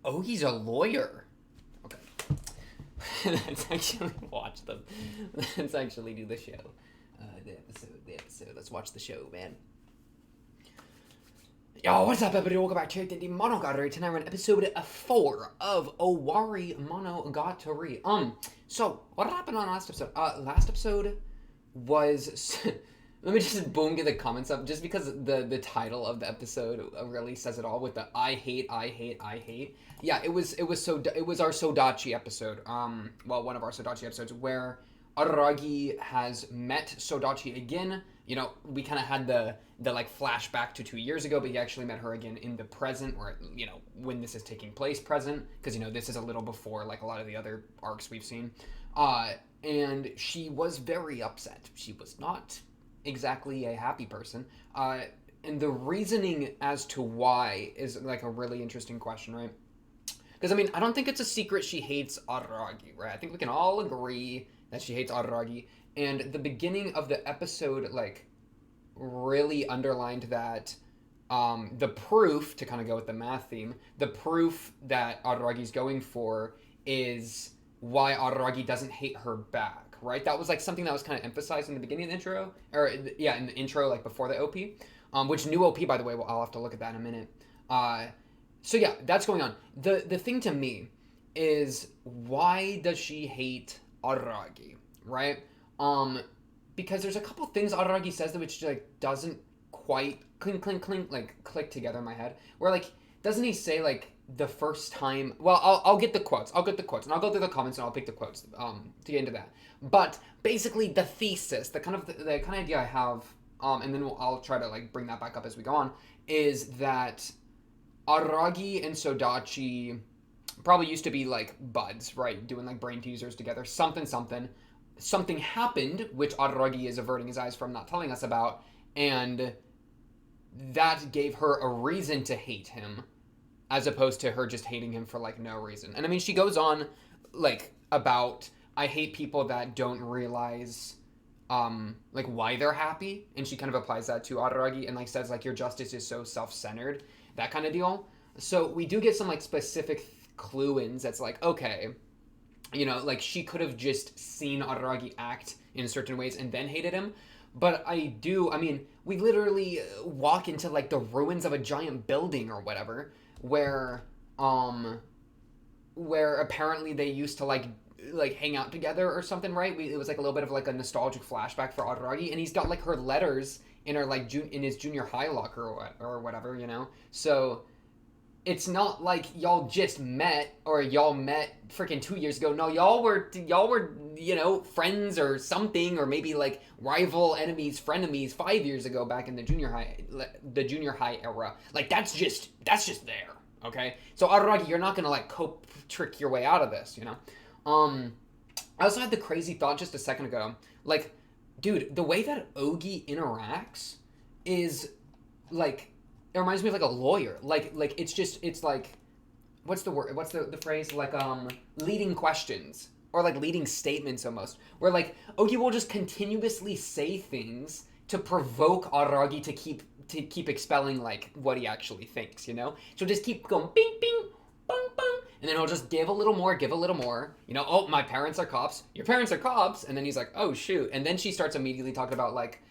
Ogi's a lawyer. Okay. Let's actually watch them. Let's actually do the show. The episode. Let's watch the show, man. Yo, what's up, everybody? Welcome back to the Monogatari. Tonight we're on episode 4 of Owarimonogatari. So, what happened on last episode? Last episode was... Let me just boom get the comments up, just because the title of the episode really says it all with the I hate. Yeah, it was our Sodachi episode. Well, one of our Sodachi episodes where Araragi has met Sodachi again. You know, we kind of had the like flashback to 2 years ago, but he actually met her again in the present, where, you know, when this is taking place present, because, you know, this is a little before like a lot of the other arcs we've seen. And she was very upset. She was not exactly a happy person. And the reasoning as to why is like a really interesting question, right? Because, I mean, I don't think it's a secret she hates Araragi, right? I think we can all agree that she hates Araragi. And the beginning of the episode, like, really underlined that the proof, to kind of go with the math theme, the proof that Araragi's going for is why Araragi doesn't hate her back, right? That was, like, something that was kind of emphasized in the beginning of the intro, or, yeah, in the intro, like, before the OP, which new OP, by the way, well, I'll have to look at that in a minute. So, yeah, that's going on. The thing to me is, why does she hate Araragi, right? Because there's a couple things Araragi says that which, like, doesn't quite clink, like, click together in my head. Where, like, doesn't he say, like, the first time... Well, I'll get the quotes. And I'll go through the comments and I'll pick the quotes to get into that. But basically, the thesis, the kind of idea I have, and then I'll try to, like, bring that back up as we go on, is that Araragi and Sodachi probably used to be, like, buds, right? Doing, like, brain teasers together. Something happened, which Araragi is averting his eyes from, not telling us about, and that gave her a reason to hate him, as opposed to her just hating him for, like, no reason. And, I mean, she goes on, like, about, I hate people that don't realize, like, why they're happy, and she kind of applies that to Araragi, and, like, says, like, your justice is so self-centered, that kind of deal. So we do get some, like, specific clue-ins that's like, okay, you know, like, she could have just seen Araragi act in certain ways and then hated him. But I mean, we literally walk into, like, the ruins of a giant building or whatever, where apparently they used to, like hang out together or something, right? It was, like, a little bit of, like, a nostalgic flashback for Araragi, and he's got, like, her letters in her, like, in his junior high locker or whatever, you know? So... it's not like y'all just met, or y'all met freaking 2 years ago. No, y'all were, you know, friends or something, or maybe, like, rival enemies, frenemies 5 years ago back in the junior high era. Like, that's just there, okay? So, Araragi, you're not gonna, like, trick your way out of this, you know? I also had the crazy thought just a second ago. Like, dude, the way that Ogi interacts is, like... it reminds me of, like, a lawyer. Like it's like, what's the word? What's the phrase? Like, leading questions. Or, like, leading statements almost. Where, like, Ogi will just continuously say things to provoke Araragi to keep expelling, like, what he actually thinks, you know? She'll just keep going, bing, bing, bong, bong. And then he'll just give a little more. You know, oh, my parents are cops. Your parents are cops. And then he's like, oh, shoot. And then she starts immediately talking about, like,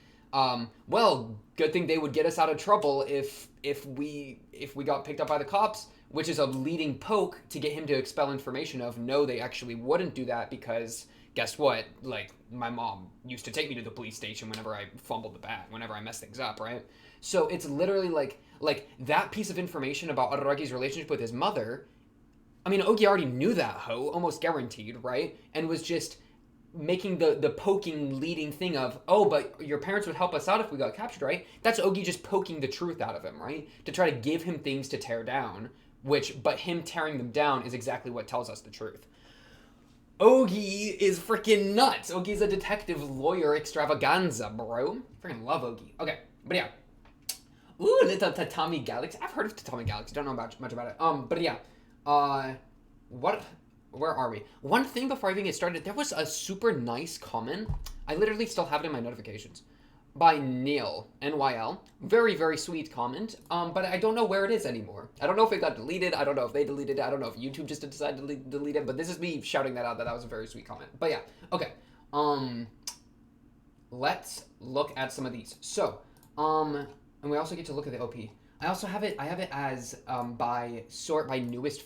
well, good thing they would get us out of trouble if we got picked up by the cops, which is a leading poke to get him to expel information of, no, they actually wouldn't do that, because guess what? Like, my mom used to take me to the police station whenever I fumbled the bag, whenever I messed things up, right? So it's literally like that piece of information about Araragi's relationship with his mother. I mean, Ogi already knew that, almost guaranteed, right? And was just making the poking leading thing of, oh, but your parents would help us out if we got captured, right? That's Ogi just poking the truth out of him, right? To try to give him things to tear down, but him tearing them down is exactly what tells us the truth. Ogi is freaking nuts. Ogi's a detective lawyer extravaganza, bro. Freaking love Ogi. Okay, but yeah. Ooh, little Tatami Galaxy. I've heard of Tatami Galaxy. Don't know much about it. But yeah. Where are we? One thing before I even get started, there was a super nice comment. I literally still have it in my notifications. by Neil NYL. Very, very sweet comment. But I don't know where it is anymore. I don't know if it got deleted. I don't know if they deleted it. I don't know if YouTube just decided to delete it. But this is me shouting that out. That was a very sweet comment. But yeah, okay. Let's look at some of these. So, and we also get to look at the OP. I also have it. I have it as by sort by newest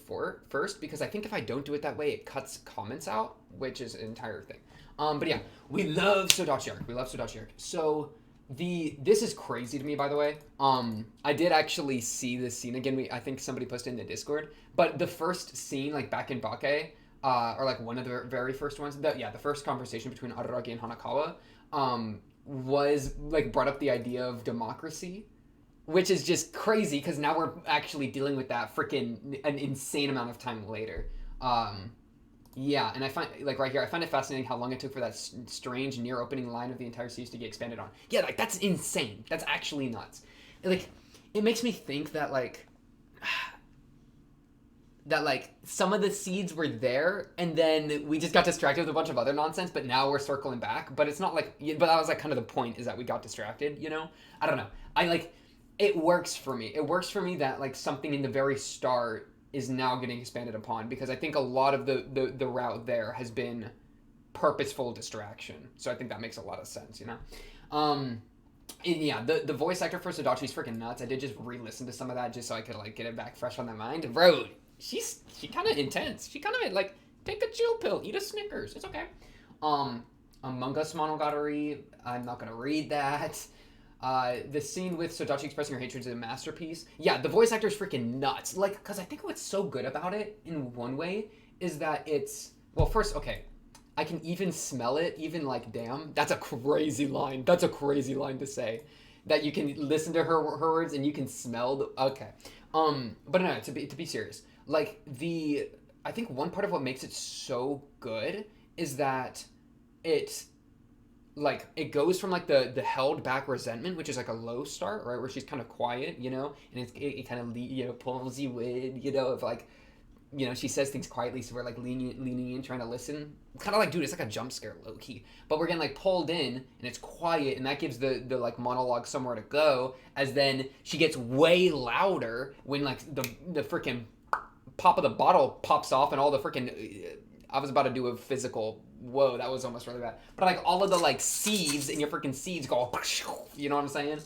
first because I think if I don't do it that way, it cuts comments out, which is an entire thing. But yeah, we love Sodachi arc. We love Sodachi arc. So this is crazy to me, by the way. I did actually see this scene again. I think somebody posted in the Discord, but the first scene, like back in Bake, or like one of the very first ones. The first conversation between Araragi and Hanakawa, was like brought up the idea of democracy, which is just crazy because now we're actually dealing with that freaking an insane amount of time later. Yeah, and I find, like right here, I find it fascinating how long it took for that strange near opening line of the entire series to get expanded on. Yeah, like that's insane. That's actually nuts. Like, it makes me think that like some of the seeds were there and then we just got distracted with a bunch of other nonsense, but now we're circling back. But it's not like, but that was like kind of the point, is that we got distracted, you know? I don't know. It works for me. It works for me that like something in the very start is now getting expanded upon, because I think a lot of the route there has been purposeful distraction. So I think that makes a lot of sense, you know? And yeah, the voice actor for Sodachi is freaking nuts. I did just re-listen to some of that just so I could like get it back fresh on my mind. Bro, she kind of intense. She kind of like, take a chill pill, eat a Snickers. It's okay. Among Us Monogatari, I'm not gonna read that. The scene with Sodachi expressing her hatred is a masterpiece. Yeah, the voice actor is freaking nuts. Like, because I think what's so good about it, in one way, is that it's... Well, first, okay, I can even smell it, even like, damn. That's a crazy line. That's a crazy line to say. That you can listen to her words and you can smell the... Okay. But no, to be serious. Like, I think one part of what makes it so good is that it goes from like the held back resentment, which is like a low start, right, where she's kind of quiet, you know, and it kind of pulls you in, you know, of like, you know, she says things quietly, so we're like leaning in, trying to listen. It's kind of like, dude, it's like a jump scare, low key, but we're getting like pulled in and it's quiet, and that gives the like monologue somewhere to go, as then she gets way louder when like the freaking pop of the bottle pops off and all the freaking I was about to do a physical, whoa, that was almost really bad. But like all of the like seeds in your freaking seeds go, you know what I'm saying?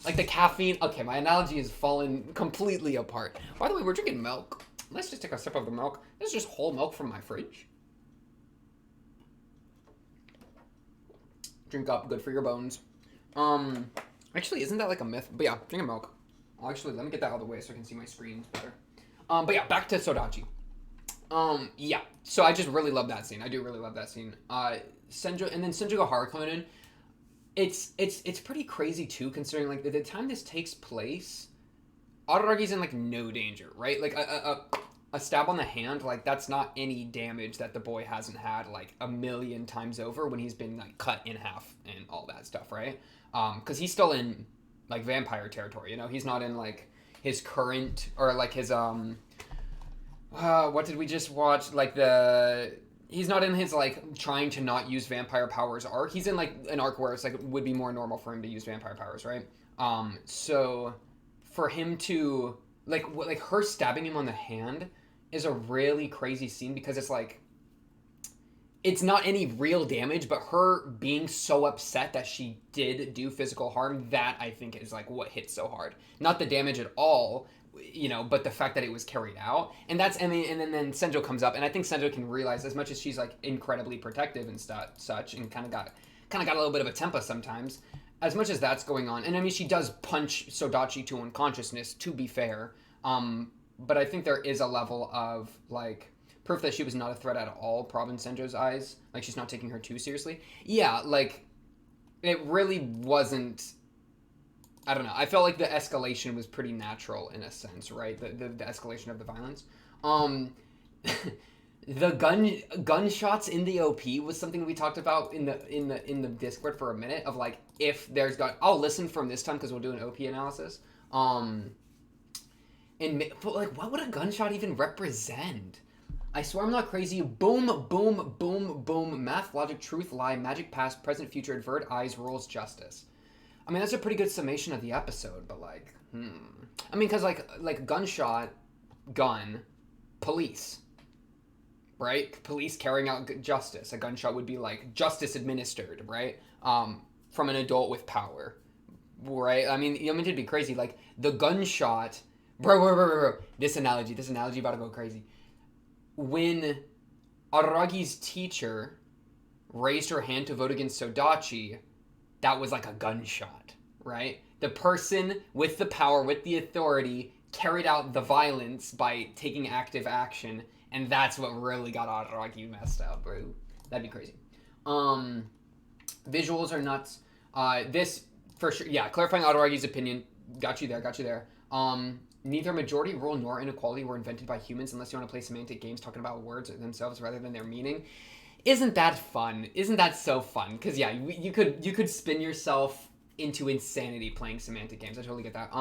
Like the caffeine. Okay, my analogy is falling completely apart. By the way, we're drinking milk. Let's just take a sip of the milk. This is just whole milk from my fridge. Drink up, good for your bones. Actually, isn't that like a myth? But yeah, drinking milk. Well, actually, let me get that out of the way so I can see my screen better. But yeah, back to Sodachi. Yeah, so I just really love that scene. I do really love that scene. Senju Gohara coming in. It's pretty crazy too, considering like the time this takes place, Araragi's in like no danger, right? Like a stab on the hand, like that's not any damage that the boy hasn't had like a million times over when he's been like cut in half and all that stuff, right? Because he's still in like vampire territory, you know. He's not in like his current, or like his what did we just watch? Like he's not in his like trying to not use vampire powers arc. He's in like an arc where it's like would be more normal for him to use vampire powers, right? So for him to like her stabbing him on the hand is a really crazy scene, because it's like it's not any real damage, but her being so upset that she did do physical harm, that I think is like what hits so hard. Not the damage at all, you know, but the fact that it was carried out. And that's, and then Senjo comes up, and I think Senjo can realize, as much as she's like incredibly protective and such, and kind of got a little bit of a temper sometimes, as much as that's going on, and I mean, she does punch Sodachi to unconsciousness, to be fair, but I think there is a level of like proof that she was not a threat at all, probably in Senjo's eyes. Like, she's not taking her too seriously. Yeah, like it really wasn't, I don't know. I felt like the escalation was pretty natural in a sense, right? The escalation of the violence. The gunshots in the OP was something we talked about in the Discord for a minute, of like, if there's I'll listen from this time because we'll do an OP analysis. But like, what would a gunshot even represent? I swear I'm not crazy. Boom, boom, boom, boom. Math, logic, truth, lie, magic, past, present, future, advert, eyes, rules, justice. I mean, that's a pretty good summation of the episode, but like, I mean, because like gunshot, gun, police, right? Police carrying out justice. A gunshot would be like justice administered, right? From an adult with power, right? I mean, it'd be crazy. Like the gunshot, bro. This analogy about to go crazy. When Aragi's teacher raised her hand to vote against Sodachi, that was like a gunshot, right? The person with the power, with the authority, carried out the violence by taking active action, and that's what really got Aragi messed up, bro. That'd be crazy. Visuals are nuts. This, for sure, yeah, clarifying Aragi's opinion, got you there. Neither majority rule nor inequality were invented by humans unless you want to play semantic games talking about words themselves rather than their meaning. Isn't that fun? Isn't that so fun? Because yeah, you could spin yourself into insanity playing semantic games. I totally get that.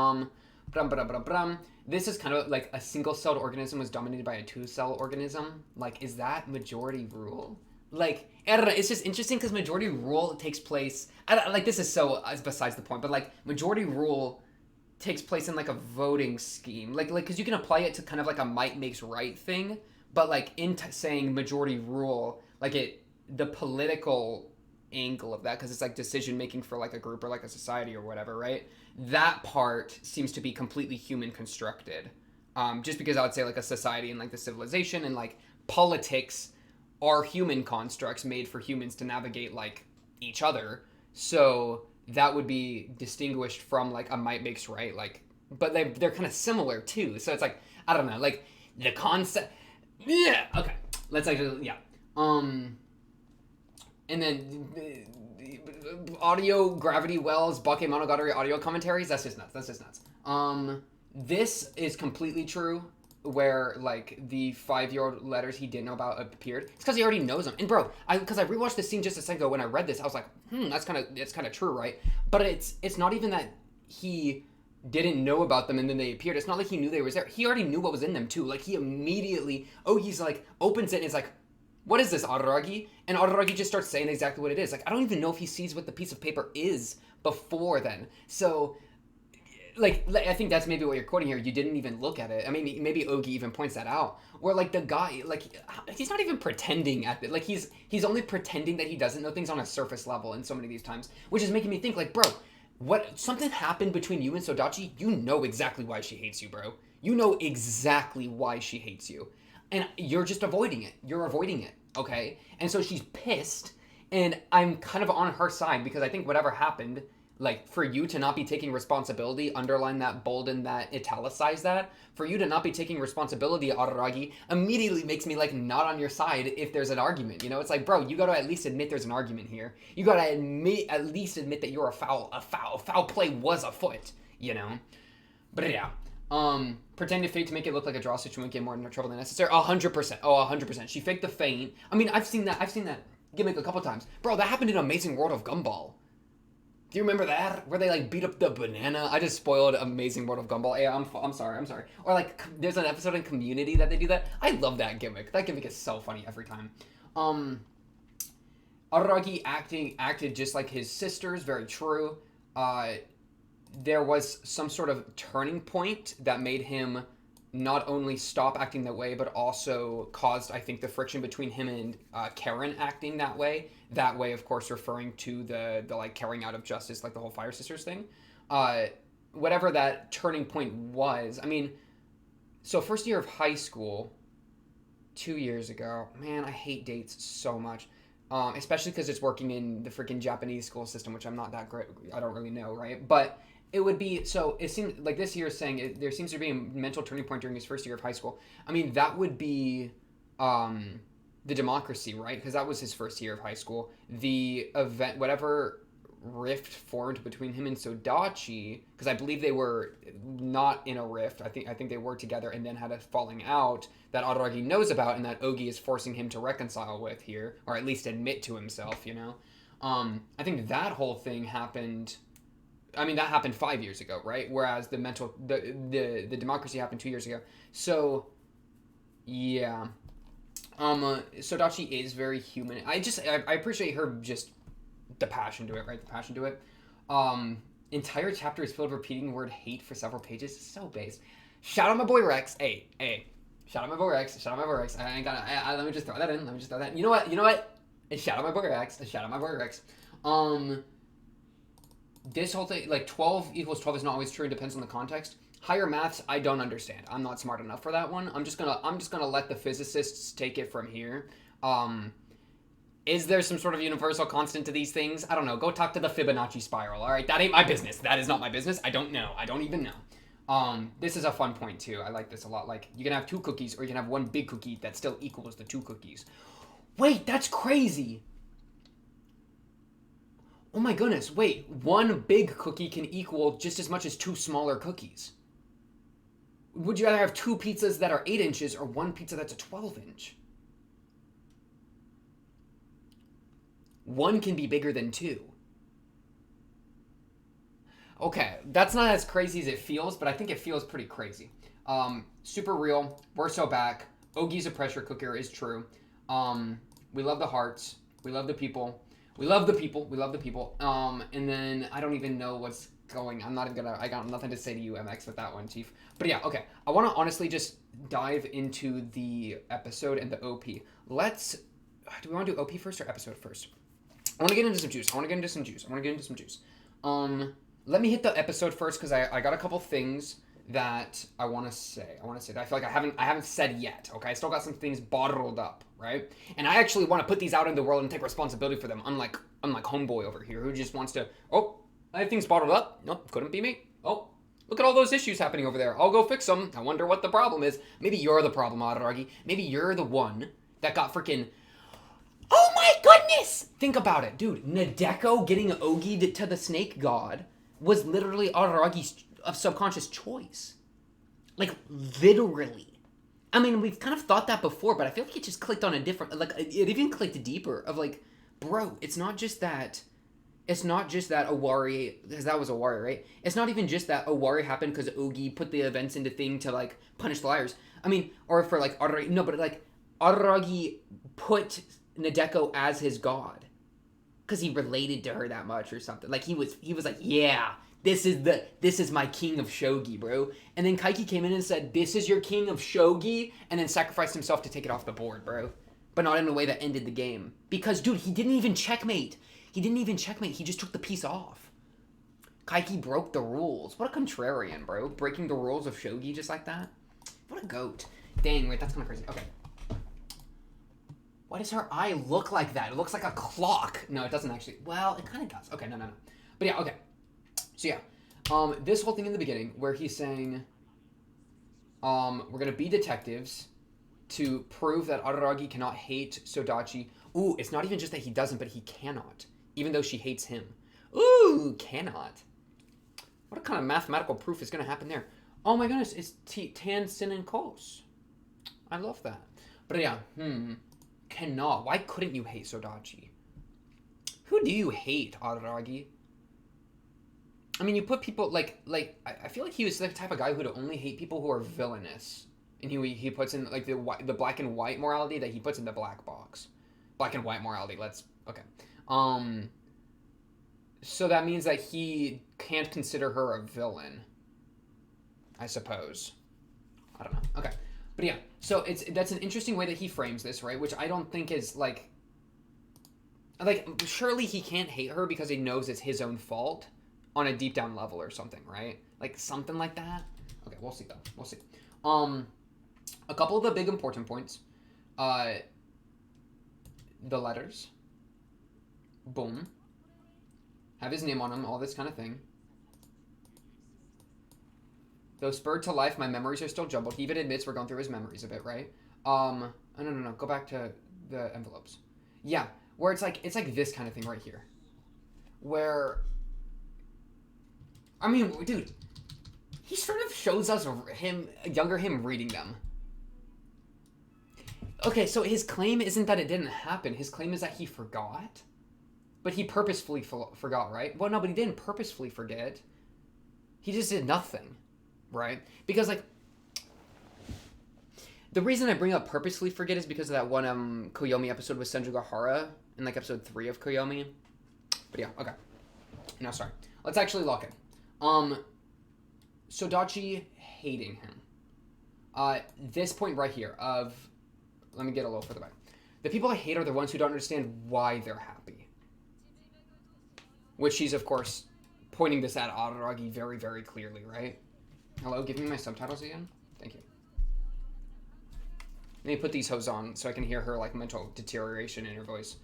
This is kind of like a single-celled organism was dominated by a two-cell organism. Like, is that majority rule? Like, I don't know. It's just interesting because majority rule takes place. This is so besides the point, but like majority rule takes place in like a voting scheme, like because you can apply it to kind of like a might makes right thing, but like in saying majority rule, like the political angle of that, because it's like decision making for like a group or like a society or whatever, right? That part seems to be completely human constructed, just because I would say like a society and like the civilization and like politics are human constructs made for humans to navigate like each other, so that would be distinguished from like a might makes right, like, but they're kind of similar too. So it's like, I don't know, like the concept. Yeah. Okay. Let's actually, yeah. And then audio gravity wells, Owarimonogatari audio commentaries. That's just nuts. This is completely true. Where like the 5-year-old letters he didn't know about appeared. It's because he already knows them. And bro, because I rewatched this scene just a second ago when I read this, I was like, it's kind of true, right? But it's not even that he didn't know about them and then they appeared. It's not like he knew they were there. He already knew what was in them too. Like he immediately, he's like opens it and is like, what is this, Araragi? And Araragi just starts saying exactly what it is. Like I don't even know if he sees what the piece of paper is before then. So. Like I think that's maybe what you're quoting here. You didn't even look at it. I mean, maybe Ogi even points that out. Where like the guy, like he's not even pretending at it. Like he's only pretending that he doesn't know things on a surface level. In so many of these times, which is making me think like, bro, what something happened between you and Sodachi? You know exactly why she hates you, bro. You know exactly why she hates you, and you're just avoiding it. You're avoiding it, okay? And so she's pissed, and I'm kind of on her side because I think whatever happened. Like, for you to not be taking responsibility, underline that, bolden that, italicize that, for you to not be taking responsibility, Araragi, immediately makes me, like, not on your side if there's an argument, you know? It's like, bro, you gotta at least admit there's an argument here. You gotta at least admit that you're a foul play was afoot, you know? But yeah, pretend to fake to make it look like a draw so she won't get more trouble than necessary. 100%. 100%. She faked the feint. I mean, I've seen that gimmick a couple times. Bro, that happened in Amazing World of Gumball. Do you remember that? Where they, like, beat up the banana? I just spoiled Amazing World of Gumball. Yeah, I'm sorry. Or, like, there's an episode in Community that they do that. I love that gimmick. That gimmick is so funny every time. Araragi acted just like his sisters. Very true. There was some sort of turning point that made him not only stop acting that way, but also caused, I think, the friction between him and Karen acting that way. That way, of course, referring to the like carrying out of justice, like the whole Fire Sisters thing. Whatever that turning point was. I mean, so first year of high school, 2 years ago. Man, I hate dates so much. Especially because it's working in the freaking Japanese school system, which I'm not that great. I don't really know, right? But it would be, so it seems like this year is saying there seems to be a mental turning point during his first year of high school. I mean, that would be the democracy, right? Because that was his first year of high school. The event, whatever rift formed between him and Sodachi, because I believe they were not in a rift. I think they were together and then had a falling out that Araragi knows about and that Ogi is forcing him to reconcile with here, or at least admit to himself, you know? I think that whole thing happened. I mean, that happened 5 years ago, right? Whereas the democracy happened 2 years ago. So, yeah. Sodachi is very human. I appreciate her just the passion to it, right? The passion to it. Entire chapter is filled with repeating the word hate for several pages. It's so base. Shout out my boy Rex. Hey. Shout out my boy Rex. Shout out my boy Rex. I ain't gonna. Let me just throw that in. Let me just throw that in. You know what? Shout out my boy Rex. Shout out my boy Rex. This whole thing, like 12 equals 12 is not always true. It depends on the context. Higher maths, I don't understand. I'm not smart enough for that one. I'm just gonna let the physicists take it from here. Is there some sort of universal constant to these things? I don't know. Go talk to the Fibonacci spiral. All right, that ain't my business. That is not my business. I don't know. I don't even know. This is a fun point too. I like this a lot. Like, you can have 2 cookies, or you can have 1 big cookie that still equals the 2 cookies. Wait, that's crazy. Oh my goodness. Wait, 1 big cookie can equal just as much as 2 smaller cookies. Would you rather have 2 pizzas that are 8 inches or 1 pizza that's a 12-inch? 1 can be bigger than 2. Okay, that's not as crazy as it feels, but I think it feels pretty crazy. Super real. We're so back. Ogi's a pressure cooker is true. We love the hearts. We love the people. We love the people. We love the people. And then I don't even know what's going. I got nothing to say to you, MX, with that one, Chief. But yeah, okay. I want to honestly just dive into the episode and the OP. Do we want to do OP first or episode first? I want to get into some juice. Let me hit the episode first, because I got a couple things that I want to say. That I feel like I haven't said yet. Okay, I still got some things bottled up, right? And I actually want to put these out in the world and take responsibility for them. Unlike homeboy over here, who just wants to. Oh, I have things bottled up. Nope, couldn't be me. Oh, look at all those issues happening over there. I'll go fix them. I wonder what the problem is. Maybe you're the problem, Araragi. Maybe you're the one that got freaking. Oh my goodness! Think about it, dude. Nadeko getting Ogi to the snake god was literally Araragi's subconscious choice. Like, literally. I mean, we've kind of thought that before, but I feel like it just clicked on a different, like, it even clicked deeper of like, bro, it's not just that Owari, because that was Owari, right? It's not even just that Owari happened because Ogi put the events into thing to, like, punish the liars. I mean, or for, like, Araragi, no, but, like, Araragi put Nadeko as his god because he related to her that much or something. Like, he was like, yeah, this is my king of shogi, bro. And then Kaiki came in and said, this is your king of shogi, and then sacrificed himself to take it off the board, bro. But not in a way that ended the game. Because, dude, he didn't even checkmate. He just took the piece off. Kaiki broke the rules. What a contrarian, bro. Breaking the rules of shogi just like that. What a goat. Dang, wait, that's kind of crazy. Okay. Why does her eye look like that? It looks like a clock. No, it doesn't actually. Well, it kind of does. Okay, no. But yeah, okay. So yeah, this whole thing in the beginning where he's saying, we're gonna be detectives to prove that Araragi cannot hate Sodachi. Ooh, it's not even just that he doesn't, but he cannot, even though she hates him. Ooh, cannot. What kind of mathematical proof is gonna happen there? Oh my goodness, it's tan, sin, and cos. I love that. But yeah, cannot. Why couldn't you hate Sodachi? Who do you hate, Araragi? I mean, you put people like I feel like he was the type of guy who would only hate people who are villainous, and he puts in like the black and white morality that he puts in the black box. Black and white morality. Okay. So that means that he can't consider her a villain, I suppose. I don't know. Okay. But yeah, so that's an interesting way that he frames this, right? Which I don't think is like surely he can't hate her because he knows it's his own fault on a deep down level or something, right? Like something like that. Okay, we'll see though. We'll see. A couple of the big important points. The letters. Boom. Have his name on them, all this kind of thing. Though spurred to life, my memories are still jumbled. He even admits we're going through his memories a bit, right? No. Go back to the envelopes. Yeah, where it's like this kind of thing right here. Where, I mean, dude, he sort of shows us younger him reading them. Okay, so his claim isn't that it didn't happen. His claim is that he forgot. But he purposefully forgot, right? Well, no, but he didn't purposefully forget. He just did nothing. Right? Because, like, The reason I bring up purposely forget is because of that one Koyomi episode with Senjugahara in like episode 3 of Koyomi. But yeah, okay. No, sorry. Let's actually lock in. Sodachi hating him. This point right here of... Let me get a little further back. The people I hate are the ones who don't understand why they're happy. Which she's, of course, pointing this at Araragi very, very clearly, right? Hello, give me my subtitles again? Thank you. Let me put these hoes on so I can hear her, like, mental deterioration in her voice.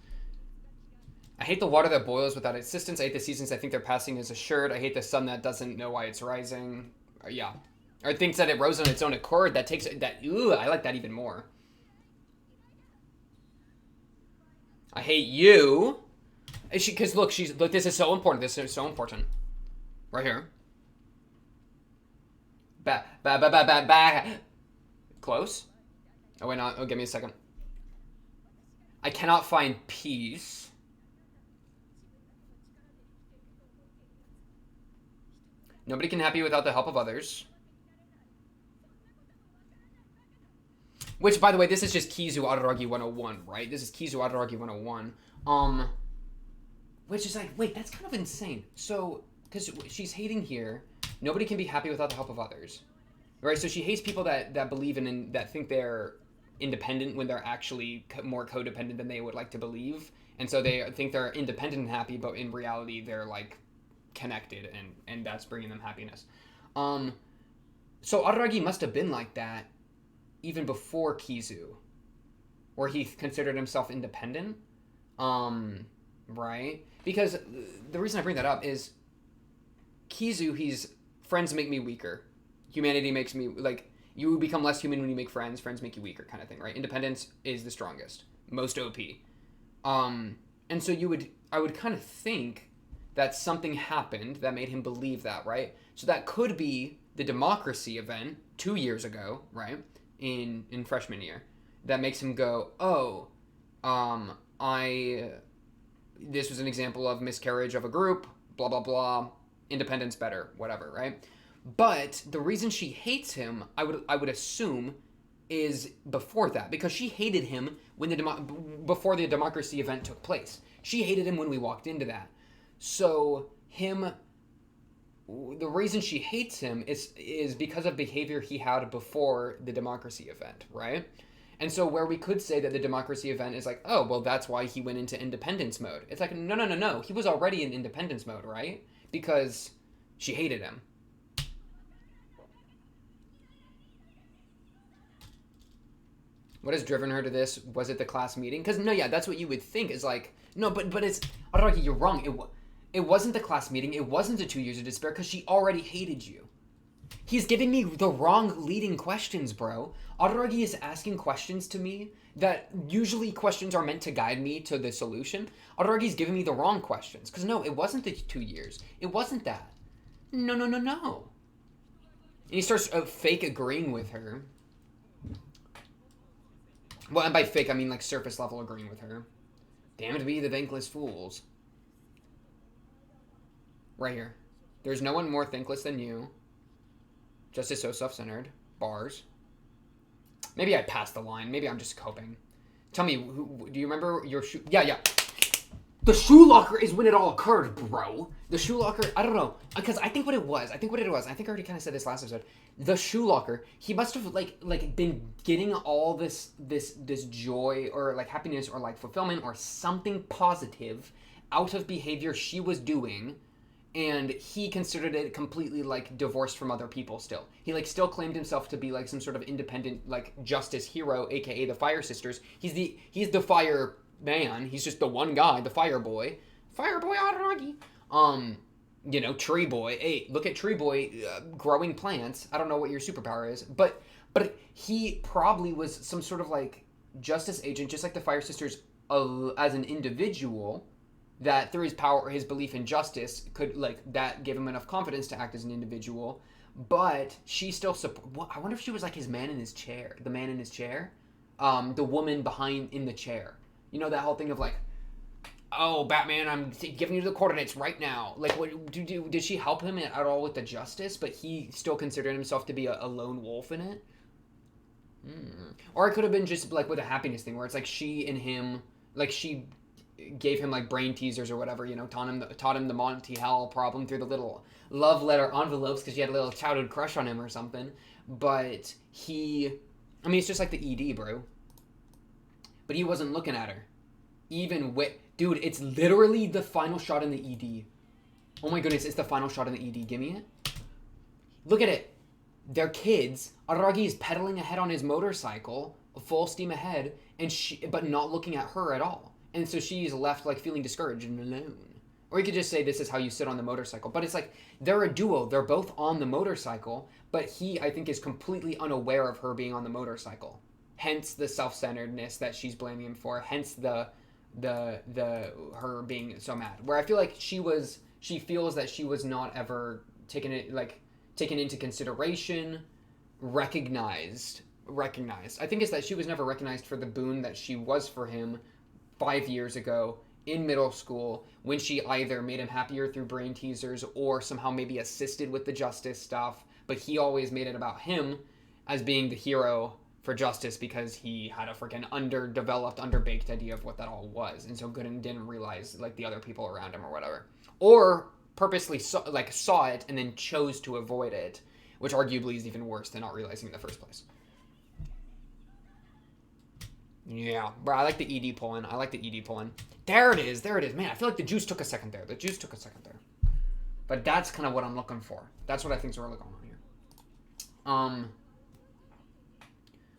I hate the water that boils without assistance. I hate the seasons I think they're passing as assured. I hate the sun that doesn't know why it's rising. Yeah. Or thinks that it rose on its own accord. That takes... Ooh, I like that even more. I hate you. Because look, look, this is so important. This is so important. Right here. Close. Oh, wait, no. Oh, give me a second. I cannot find peace. Nobody can happy without the help of others. Which, by the way, this is just Kizu Araragi 101, right? This is Kizu Araragi 101. Which is like, wait, that's kind of insane. So, because she's hating here, nobody can be happy without the help of others. Right? So she hates people that believe in that think they're independent when they're actually more codependent than they would like to believe. And so they think they're independent and happy, but in reality, they're like connected, and that's bringing them happiness. So Araragi must have been like that even before Kizu, where he considered himself independent, right? Because the reason I bring that up is Kizu, he's friends make me weaker. Humanity makes me, like, you become less human when you make friends. Friends make you weaker, kind of thing, right? Independence is the strongest, most OP. And so I would kind of think that something happened that made him believe that, right? So that could be the democracy event 2 years ago, right? In freshman year, that makes him go, oh, this was an example of miscarriage of a group, blah, blah, blah, independence better, whatever, right? But the reason she hates him, I would assume, is before that, because she hated him when before the democracy event took place. She hated him when we walked into that. So the reason she hates him is because of behavior he had before the democracy event, right? And so where we could say that the democracy event is like, oh, well, that's why he went into independence mode. It's like, no. He was already in independence mode, right? Because she hated him. What has driven her to this? Was it the class meeting? Because, no, yeah, that's what you would think is like, no, but it's, Araragi, you're wrong. It wasn't the class meeting. It wasn't the 2 years of despair because she already hated you. He's giving me the wrong leading questions, bro. Araragi is asking questions to me that usually questions are meant to guide me to the solution. Araragi's giving me the wrong questions. Because no, it wasn't the 2 years. It wasn't that. No. And he starts fake agreeing with her. Well, and by fake, I mean like surface level agreeing with her. Damned be the thankless fools. Right here. There's no one more thankless than you. Justice so self-centered. Bars. Maybe I passed the line. Maybe I'm just coping. Tell me, do you remember your shoe? Yeah. The shoe locker is when it all occurred, bro. The shoe locker, I don't know. Because I think what it was, I think I already kind of said this last episode. The shoe locker, he must have like been getting all this joy or like happiness or like fulfillment or something positive out of behavior she was doing. And he considered it completely like divorced from other people still. He like still claimed himself to be like some sort of independent like justice hero, aka the Fire Sisters. He's the fire man. He's just the one guy, the fire boy. Fire boy Araragi. Tree boy. Hey, look at tree boy growing plants. I don't know what your superpower is, but he probably was some sort of like justice agent, just like the Fire Sisters as an individual. That through his power, his belief in justice, could like that gave him enough confidence to act as an individual. But she still I wonder if she was like his man in his chair, the man in his chair, the woman behind in the chair. You know that whole thing of like, oh Batman, I'm giving you the coordinates right now. Like, what did she help him at all with the justice? But he still considered himself to be a lone wolf in it. Or it could have been just like with a happiness thing where it's like she and him, like she gave him like brain teasers or whatever, you know, taught him the Monty Hall problem through the little love letter envelopes because she had a little childhood crush on him or something. But I mean, it's just like the ED, bro. But he wasn't looking at her. Even with, dude, it's literally the final shot in the ED. Oh my goodness, it's the final shot in the ED. Give me it. Look at it. They're kids. Araragi is pedaling ahead on his motorcycle, full steam ahead, but not looking at her at all. And so she's left like feeling discouraged and alone. Or you could just say this is how you sit on the motorcycle. But it's like they're a duo. They're both on the motorcycle, but he, I think, is completely unaware of her being on the motorcycle. Hence the self-centeredness that she's blaming him for. Hence the her being so mad. Where I feel like she feels that she was not ever taken into consideration, recognized. I think it's that she was never recognized for the boon that she was for him 5 years ago in middle school when she either made him happier through brain teasers or somehow maybe assisted with the justice stuff. But he always made it about him as being the hero for justice because he had a freaking underdeveloped, underbaked idea of what that all was. And so Gooden didn't realize like the other people around him or whatever. Or purposely saw it and then chose to avoid it, which arguably is even worse than not realizing in the first place. Yeah, bro, I like the ED pulling. There it is. Man, I feel like the juice took a second there. But that's kind of what I'm looking for. That's what I think's really going on here.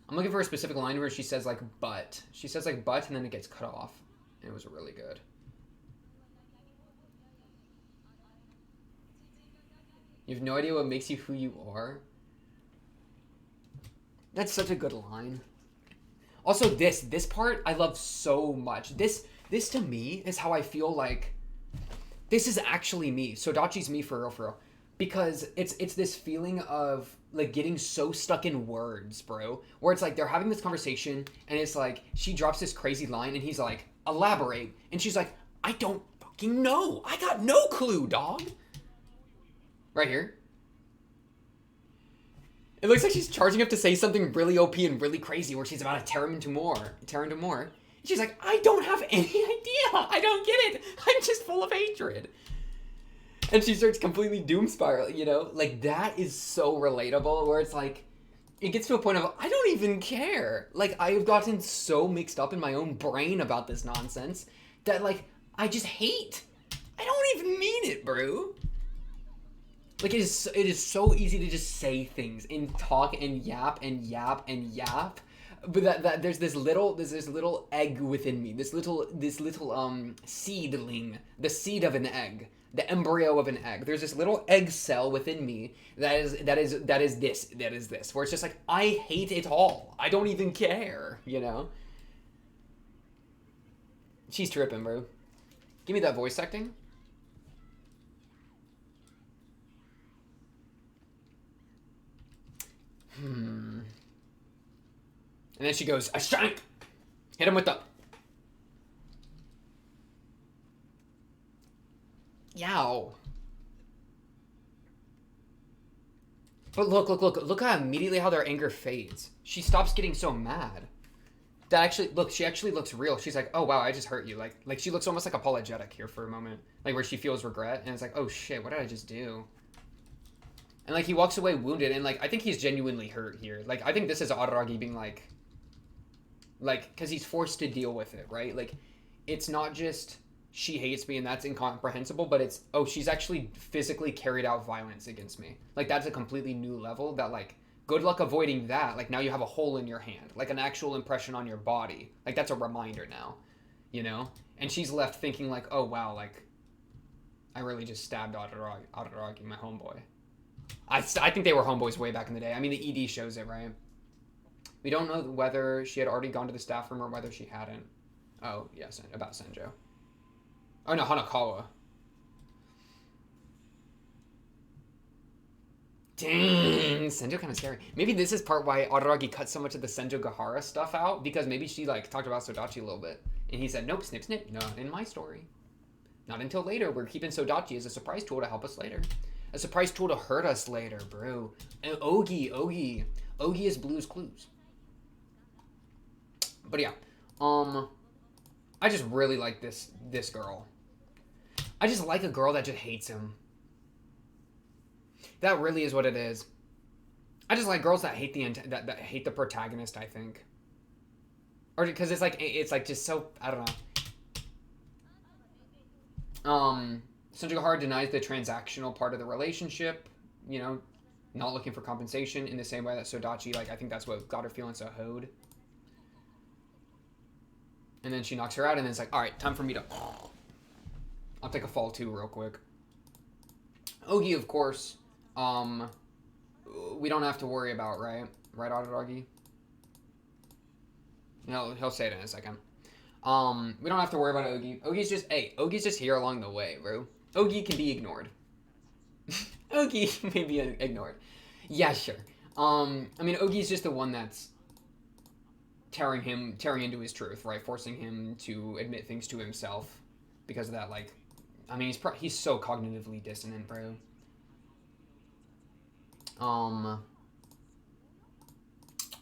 I'm looking for a specific line where she says like but. She says like but and then it gets cut off. And it was really good. You have no idea what makes you who you are. That's such a good line. Also, this part I love so much. This to me is how I feel like this is actually me. Sodachi's me for real. Because it's this feeling of like getting so stuck in words, bro. Where it's like they're having this conversation and it's like she drops this crazy line and he's like, elaborate. And she's like, I don't fucking know. I got no clue, dog. Right here. It looks like she's charging up to say something really OP and really crazy where she's about to tear into more. And she's like, I don't have any idea. I don't get it. I'm just full of hatred. And she starts completely doom spiraling, you know? Like, that is so relatable where it's like, it gets to a point of, I don't even care. Like, I have gotten so mixed up in my own brain about this nonsense that, like, I just hate. I don't even mean it, bro. Like, it is so easy to just say things and talk and yap. But that there's this little egg within me. This little seedling, the seed of an egg, the embryo of an egg. There's this little egg cell within me that is this. Where it's just like, I hate it all. I don't even care, you know? She's tripping, bro. Give me that voice acting. And then she goes, a shank! Hit him with the... Yow. But look how immediately how their anger fades. She stops getting so mad. She actually looks real. She's like, oh wow, I just hurt you. Like she looks almost like apologetic here for a moment. Like where she feels regret and it's like, oh shit, what did I just do? And like he walks away wounded and like I think he's genuinely hurt here. Like I think this is Araragi being like because he's forced to deal with it, right? Like it's not just she hates me and that's incomprehensible, but it's, oh, she's actually physically carried out violence against me. Like that's a completely new level that like, good luck avoiding that. Like now you have a hole in your hand, like an actual impression on your body. Like that's a reminder now, you know? And she's left thinking like, oh wow, like I really just stabbed Araragi, my homeboy. I think they were homeboys way back in the day. I mean, the ED shows it, right? We don't know whether she had already gone to the staff room or whether she hadn't. Oh, yes, about Senjo. Oh, no, Hanakawa. Dang, Senjo kind of scary. Maybe this is part why Araragi cut so much of the Senjo Gahara stuff out, because maybe she, like, talked about Sodachi a little bit. And he said, nope, snip, snip, not in my story. Not until later. We're keeping Sodachi as a surprise tool to help us later. A surprise tool to hurt us later, bro. And Ogi is Blue's Clues. But yeah, um, I just really like this girl. I just like a girl that just hates him. That really is what it is. I just like girls that hate that hate the protagonist. I think, or because it's like just so I don't know. Senjuga denies the transactional part of the relationship. You know, not looking for compensation in the same way that Sodachi, like, I think that's what got her feeling so hoed. And then she knocks her out, and then it's like, all right, time for me to. I'll take a fall too, real quick. Ogi, of course, we don't have to worry about, right? Right, Araragi? He'll say it in a second. We don't have to worry about Ogi. Ogi's just here along the way, bro. Ogi can be ignored. Ogi may be ignored. Yeah, sure. I mean, Ogi's just the one that's tearing into his truth, right? Forcing him to admit things to himself because of that, like, I mean, he's so cognitively dissonant, bro.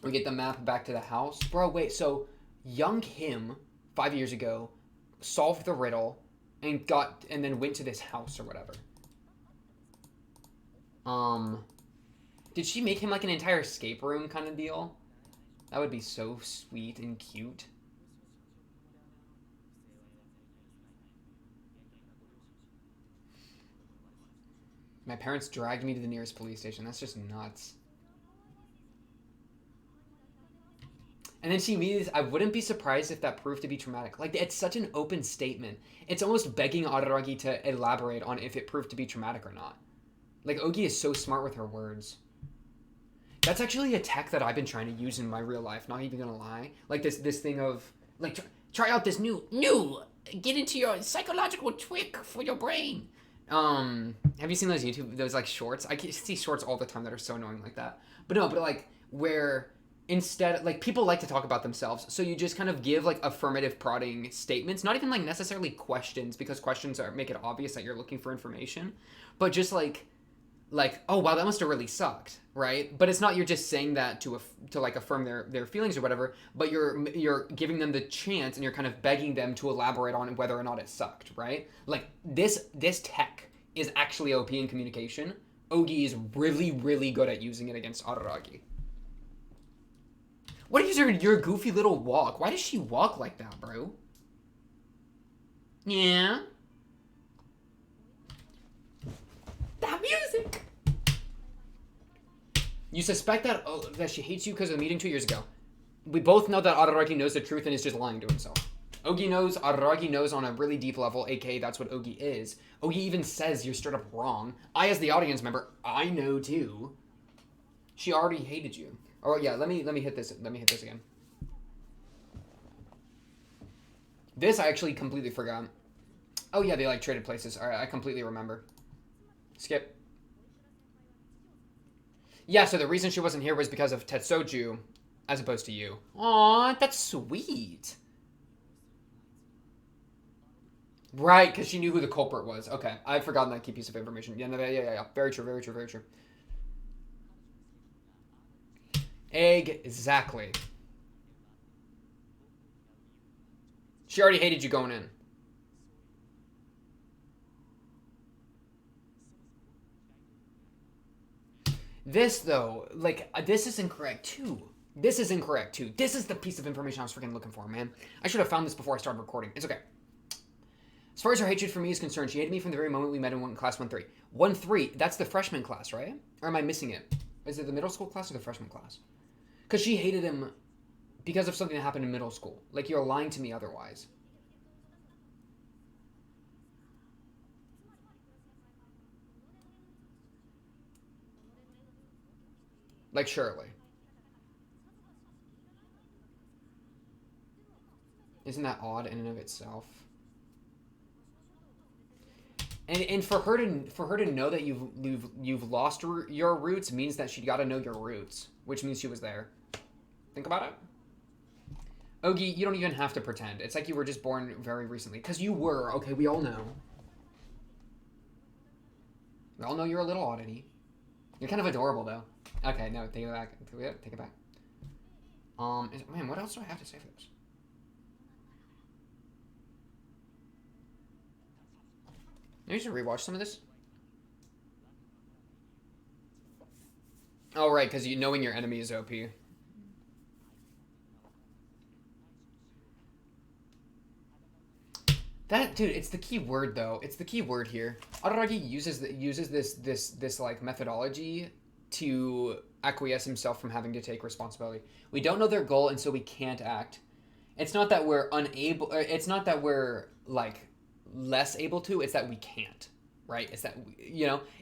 We get the map back to the house. Bro, wait, so young him 5 years ago solved the riddle and then went to this house or whatever. Did she make him like an entire escape room kind of deal? That would be so sweet and cute. My parents dragged me to the nearest police station. That's just nuts. And then she immediately, I wouldn't be surprised if that proved to be traumatic. Like, it's such an open statement. It's almost begging Araragi to elaborate on if it proved to be traumatic or not. Like, Ogi is so smart with her words. That's actually a tech that I've been trying to use in my real life, not even gonna lie. Like, this thing of, like, try out this new, get into your psychological trick for your brain. Have you seen those like shorts? I see shorts all the time that are so annoying like that. But like, where instead, like, people like to talk about themselves, so you just kind of give like affirmative prodding statements, not even like necessarily questions, because questions make it obvious that you're looking for information, but just like, oh wow, that must have really sucked, right? But it's not you're just saying that to like affirm their feelings or whatever, but you're giving them the chance and you're kind of begging them to elaborate on whether or not it sucked, right? Like, this tech is actually OP in communication. Ogi is really, really good at using it against Araragi. What is your goofy little walk? Why does she walk like that, bro? Yeah. That music. You suspect that she hates you because of the meeting 2 years ago. We both know that Araragi knows the truth and is just lying to himself. Ogi knows, Araragi knows on a really deep level, aka that's what Ogi is. Ogi even says you're straight up wrong. I, as the audience member, I know too. She already hated you. Oh yeah, let me hit this. Let me hit this again. This I actually completely forgot. Oh yeah, they like traded places. All right, I completely remember. Skip. Yeah, so the reason she wasn't here was because of Tetsuju, as opposed to you. Aw, that's sweet. Right, because she knew who the culprit was. Okay, I'd forgotten that key piece of information. Yeah, yeah. Very true, very true, very true. Exactly. She already hated you going in. This, though, like, this is incorrect, too. This is incorrect, too. This is the piece of information I was freaking looking for, man. I should have found this before I started recording. It's okay. As far as her hatred for me is concerned, she hated me from the very moment we met in class 1-3. 1-3, that's the freshman class, right? Or am I missing it? Is it the middle school class or the freshman class? Because she hated him because of something that happened in middle school. Like, you're lying to me otherwise. Like, surely. Isn't that odd in and of itself? And for her to know that you've lost your roots means that she got to know your roots, which means she was there. Think about it. Ogi, you don't even have to pretend. It's like you were just born very recently, because you were. Okay, we all know. We all know you're a little oddity. You're kind of adorable, though. Okay, no, take it back. Take it back. Man, what else do I have to say for this? Maybe I should rewatch some of this. Oh, right, because knowing your enemy is OP. That dude, it's the key word though. It's the key word here. Araragi uses this like methodology to acquiesce himself from having to take responsibility. We don't know their goal, and so we can't act. It's not that we're unable. It's not that we're like less able to. It's that we can't. Right? It's that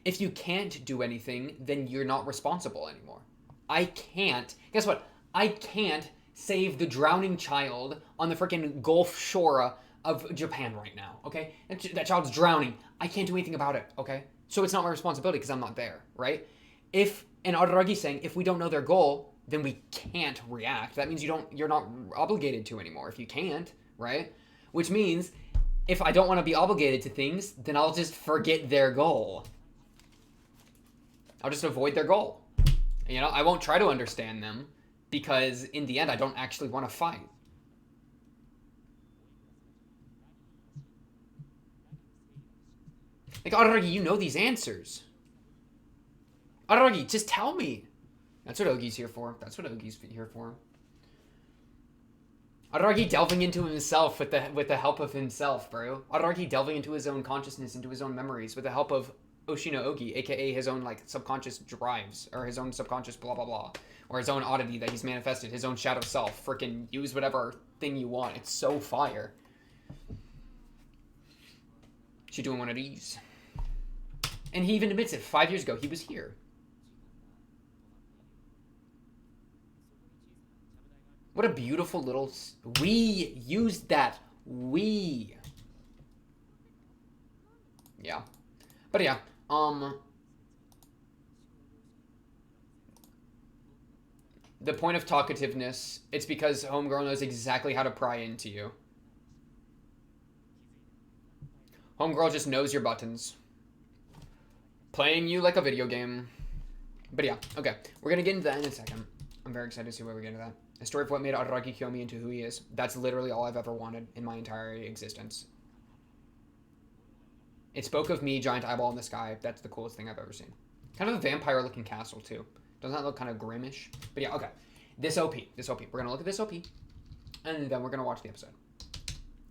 if you can't do anything, then you're not responsible anymore. I can't. Guess what? I can't save the drowning child on the freaking Gulf Shore of Japan right now, okay? That child's drowning. I can't do anything about it, okay? So it's not my responsibility because I'm not there, right? And Araragi's saying, if we don't know their goal, then we can't react. That means you're not obligated to anymore if you can't, right? Which means if I don't want to be obligated to things, then I'll just forget their goal. I'll just avoid their goal. I won't try to understand them because in the end, I don't actually want to fight. Like, Araragi, you know these answers. Araragi, just tell me. That's what Ogi's here for. Araragi delving into himself with the help of himself, bro. Araragi delving into his own consciousness, into his own memories with the help of Oshino Ogi, aka his own like subconscious drives, or his own subconscious blah blah blah, or his own oddity that he's manifested, his own shadow self. Freaking use whatever thing you want. It's so fire. She doing one of these. And he even admits it. 5 years ago, he was here. What a beautiful little... We used that. We. Yeah. But yeah. The point of talkativeness, it's because Homegirl knows exactly how to pry into you. Homegirl just knows your buttons. Playing you like a video game. But yeah, okay. We're gonna get into that in a second. I'm very excited to see where we get into that. A story of what made Araragi Kiyomi into who he is. That's literally all I've ever wanted in my entire existence. It spoke of me, giant eyeball in the sky. That's the coolest thing I've ever seen. Kind of a vampire-looking castle, too. Doesn't that look kind of grimish? But yeah, okay. This OP. We're gonna look at this OP. And then we're gonna watch the episode.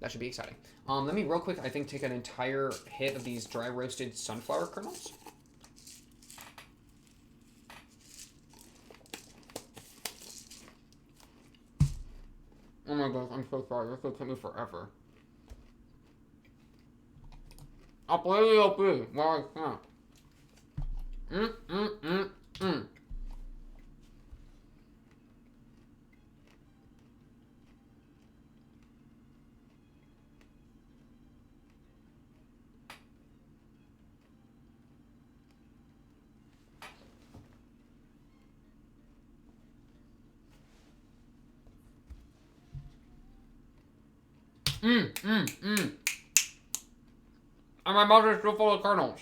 That should be exciting. Let me real quick, I think, take an entire hit of these dry roasted sunflower kernels. Oh my gosh, I'm so sorry. This will take me forever. I'll play the OP while I can't. And my mouth is still full of kernels.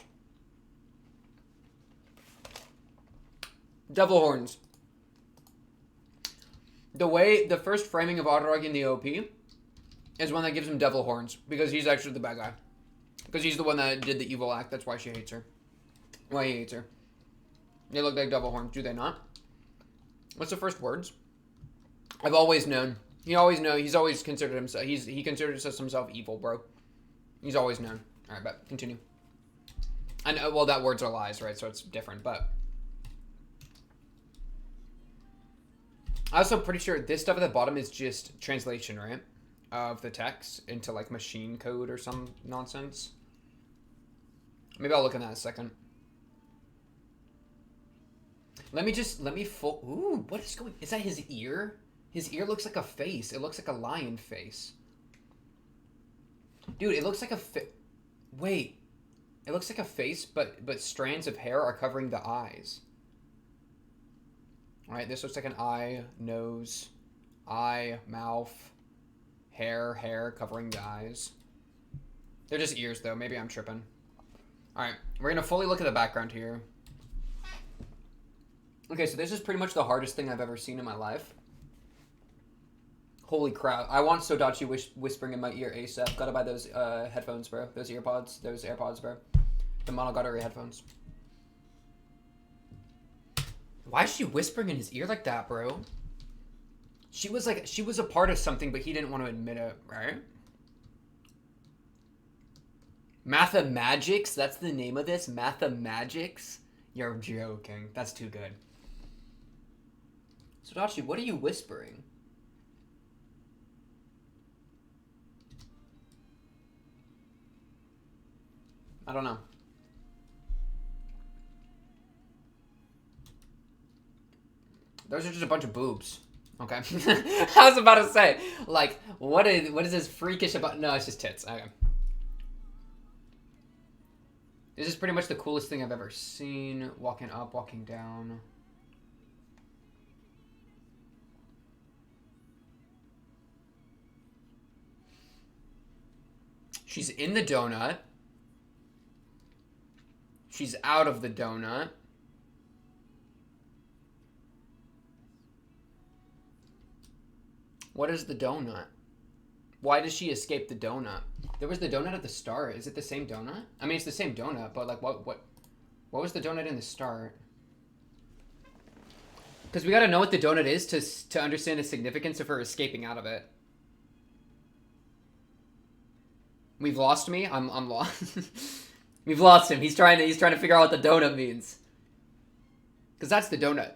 Devil horns. The first framing of Araragi in the OP is one that gives him devil horns. Because he's actually the bad guy. Because he's the one that did the evil act. That's why she hates her. Why he hates her. They look like devil horns, do they not? What's the first words? I've always known. He's always considered himself, he considers himself evil, bro. He's always known. Alright, but continue. I know, well, that words are lies, right? So it's different, but. I'm also pretty sure this stuff at the bottom is just translation, right? Of the text into, like, machine code or some nonsense. Maybe I'll look at that in a second. Ooh, what is going, is that his ear? His ear looks like a face. It looks like a lion face. Dude, it looks like a wait. It looks like a face, but strands of hair are covering the eyes. Alright, this looks like an eye, nose, eye, mouth, hair covering the eyes. They're just ears, though. Maybe I'm tripping. Alright, we're going to fully look at the background here. Okay, so this is pretty much the hardest thing I've ever seen in my life. Holy crap. I want Sodachi whispering in my ear ASAP. Gotta buy those headphones, bro. Those earpods. Those AirPods, bro. The monogatari headphones. Why is she whispering in his ear like that, bro? She was a part of something, but he didn't want to admit it, right? Mathemagics? That's the name of this? Mathemagics? You're joking. That's too good. Sodachi, what are you whispering? I don't know. Those are just a bunch of boobs. Okay. I was about to say, like, what is this freakish about? No, it's just tits. Okay. This is pretty much the coolest thing I've ever seen. Walking up, walking down. She's in the donut. She's out of the donut. What is the donut? Why does she escape the donut? There was the donut at the start. Is it the same donut? I mean, it's the same donut, but like, what was the donut in the start? Because we gotta know what the donut is to understand the significance of her escaping out of it. We've lost me. I'm lost. We've lost him. He's trying to figure out what the donut means. Because that's the donut.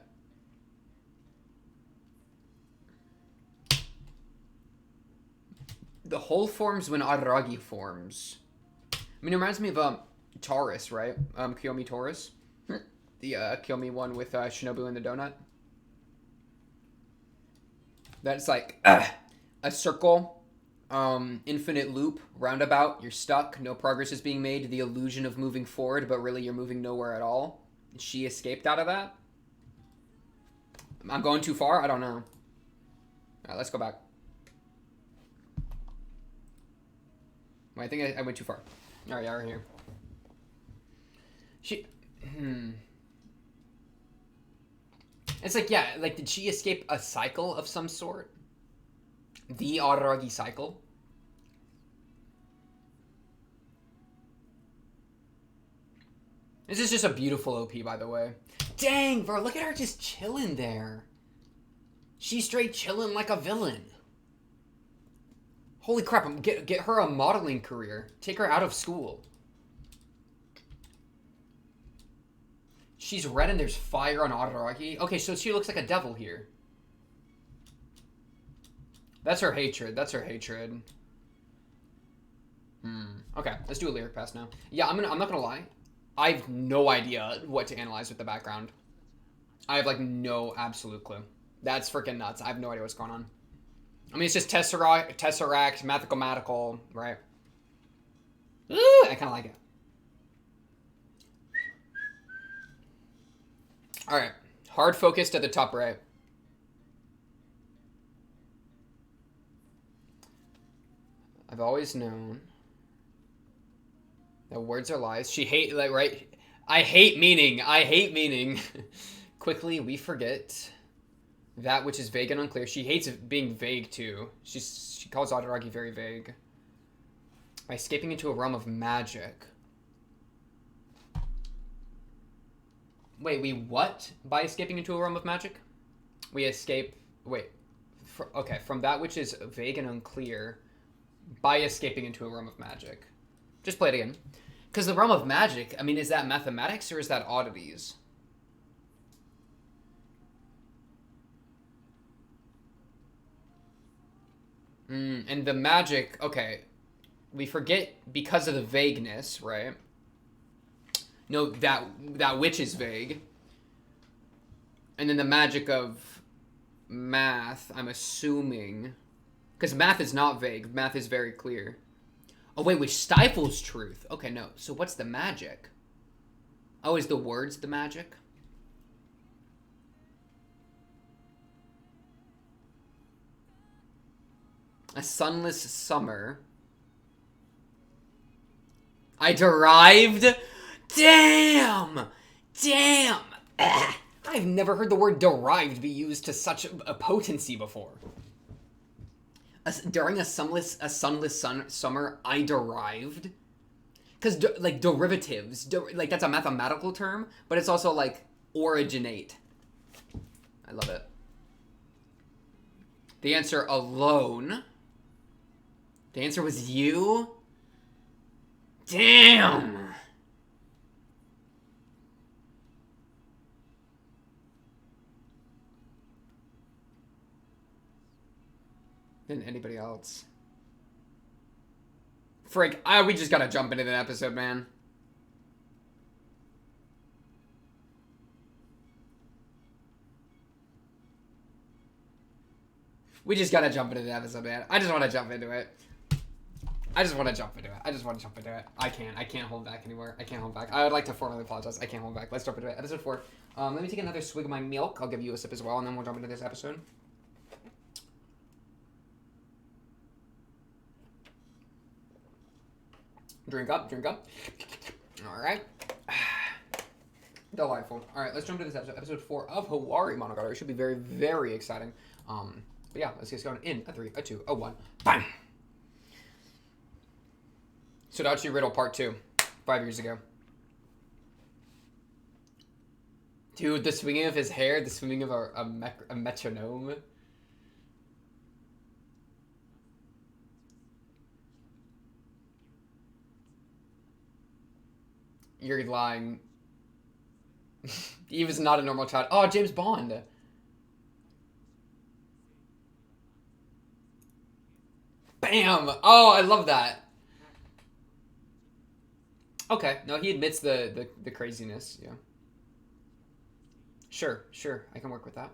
The whole forms when Araragi forms. I mean, it reminds me of Taurus, right? Kiyomi Taurus. The Kiyomi one with Shinobu in the donut. That's like a circle, infinite loop, roundabout. You're stuck. No progress is being made. The illusion of moving forward, but really you're moving nowhere at all. She escaped out of that. I'm going too far? I don't know. All right, let's go back. I think I went too far. Alright, yeah, we're here. It's like, yeah, like, did she escape a cycle of some sort? The Araragi cycle? This is just a beautiful OP, by the way. Dang, bro, look at her just chilling there. She's straight chilling like a villain. Holy crap, get her a modeling career. Take her out of school. She's red and there's fire on Araragi. Okay, so she looks like a devil here. That's her hatred. That's her hatred. Okay, let's do a lyric pass now. Yeah, I'm not gonna lie. I have no idea what to analyze with the background. I have, like, no absolute clue. That's freaking nuts. I have no idea what's going on. I mean, it's just tesseract, mathematical, right? Ooh, I kind of like it. All right, hard focused at the top right. I've always known that words are lies. She hate, like, right? I hate meaning. I hate meaning. Quickly, we forget that which is vague and unclear. She hates being vague, too. She calls Araragi very vague. By escaping into a realm of magic. Wait, we what? By escaping into a realm of magic? We escape... Wait. Okay, from that which is vague and unclear. By escaping into a realm of magic. Just play it again. Because the realm of magic, I mean, is that mathematics or is that oddities? And the magic, okay. We forget because of the vagueness, right? No, that which is vague. And then the magic of math, I'm assuming. Because math is not vague. Math is very clear. Oh, wait, which stifles truth. Okay, no. So what's the magic? Oh, is the words the magic? A sunless summer. I derived? Damn! Damn! I've never heard the word derived be used to such a potency before. During a sunless summer, I derived. Because, like, derivatives, like, that's a mathematical term, but it's also, like, originate. I love it. The answer, alone. The answer was you? Damn! Than anybody else. Frick, we just gotta jump into the episode, man. We just gotta jump into the episode, man. I just want to jump into it. I just want to jump into it. I can't hold back anymore. I can't hold back. I would like to formally apologize. I can't hold back. Let's jump into it. Episode 4. Let me take another swig of my milk. I'll give you a sip as well, and then we'll jump into this episode. Drink up, drink up. Alright. Delightful. Alright, let's jump into this episode. Episode 4 of Owarimonogatari. It should be very, very exciting. But yeah, let's get going in a 3, a 2, a 1. Bam! Sodachi Riddle Part 2. 5 years ago. Dude, the swinging of his hair, the swinging of a metronome. You're lying. He was not a normal child. Oh, James Bond. Bam! Oh, I love that. Okay, no, he admits the craziness, yeah. Sure, I can work with that.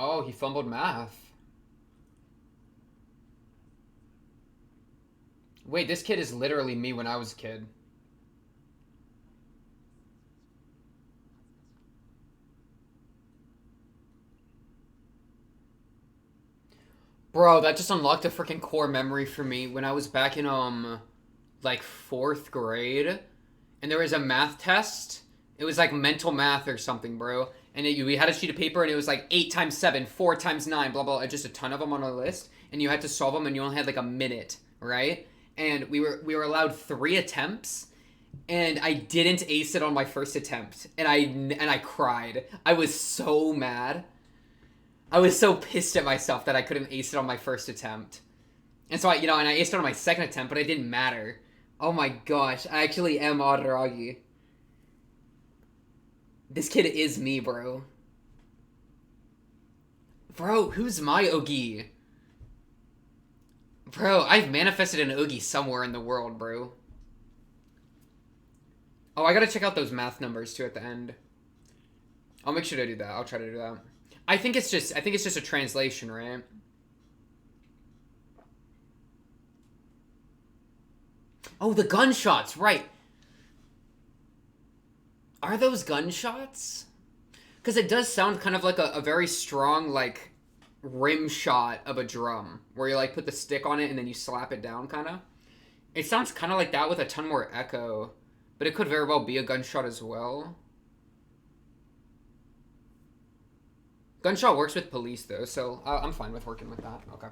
Oh, he fumbled math. Wait, this kid is literally me when I was a kid. Bro, that just unlocked a freaking core memory for me when I was back in, like, 4th grade. And there was a math test. It was, like, mental math or something, bro. And we had a sheet of paper, and it was, like, 8 times 7, 4 times 9, blah, blah, just a ton of them on a list. And you had to solve them, and you only had, like, a minute, right? And we were allowed 3 attempts, and I didn't ace it on my first attempt, and I cried. I was so mad. I was so pissed at myself that I couldn't ace it on my first attempt. And so I aced it on my second attempt, but it didn't matter. Oh my gosh, I actually am Araragi. This kid is me, bro. Bro, who's my Ogi? Bro, I've manifested an Oogie somewhere in the world, bro. Oh, I gotta check out those math numbers, too, at the end. I'll make sure to do that. I'll try to do that. I think it's just a translation, right? Oh, the gunshots, right. Are those gunshots? Because it does sound kind of like a very strong, like, rim shot of a drum where you like put the stick on it and then you slap it down, kind of. It sounds kind of like that with a ton more echo, but it could very well be a gunshot as well. Gunshot works with police though, so I'm fine with working with that. Okay.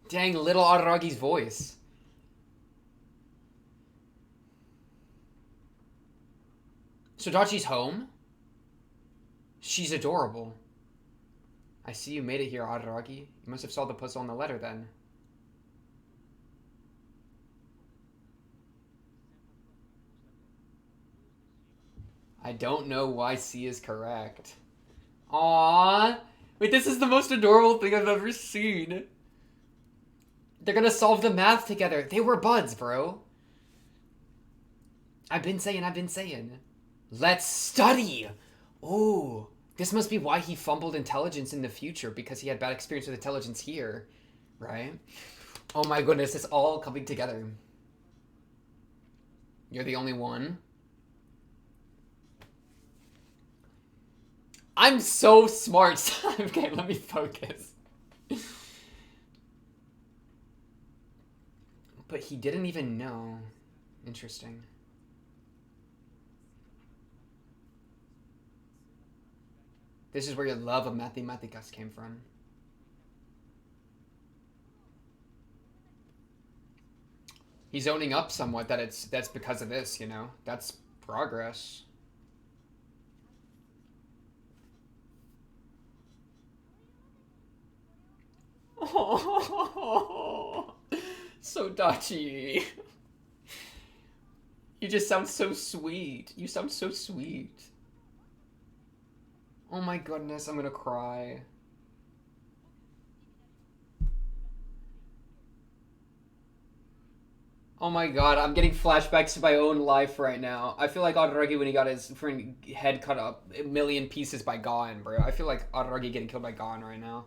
Dang, little Araragi's voice. Sodachi's home? She's adorable. I see you made it here, Araragi. You must have solved the puzzle on the letter, then. I don't know why C is correct. Aww. Wait, this is the most adorable thing I've ever seen. They're gonna solve the math together. They were buds, bro. I've been saying. Let's study! Oh, this must be why he fumbled intelligence in the future, because he had bad experience with intelligence here, right? Oh my goodness, it's all coming together. You're the only one. I'm so smart. Okay, let me focus. But he didn't even know. Interesting. This is where your love of mathematicas came from. He's owning up somewhat that that's because of this, you know? That's progress. Oh, Sodachi. You just sound so sweet. You sound so sweet. Oh my goodness, I'm gonna cry. Oh my god, I'm getting flashbacks to my own life right now. I feel like Araragi when he got his friend head cut up a million pieces by Gon, bro. I feel like Araragi getting killed by Gon right now.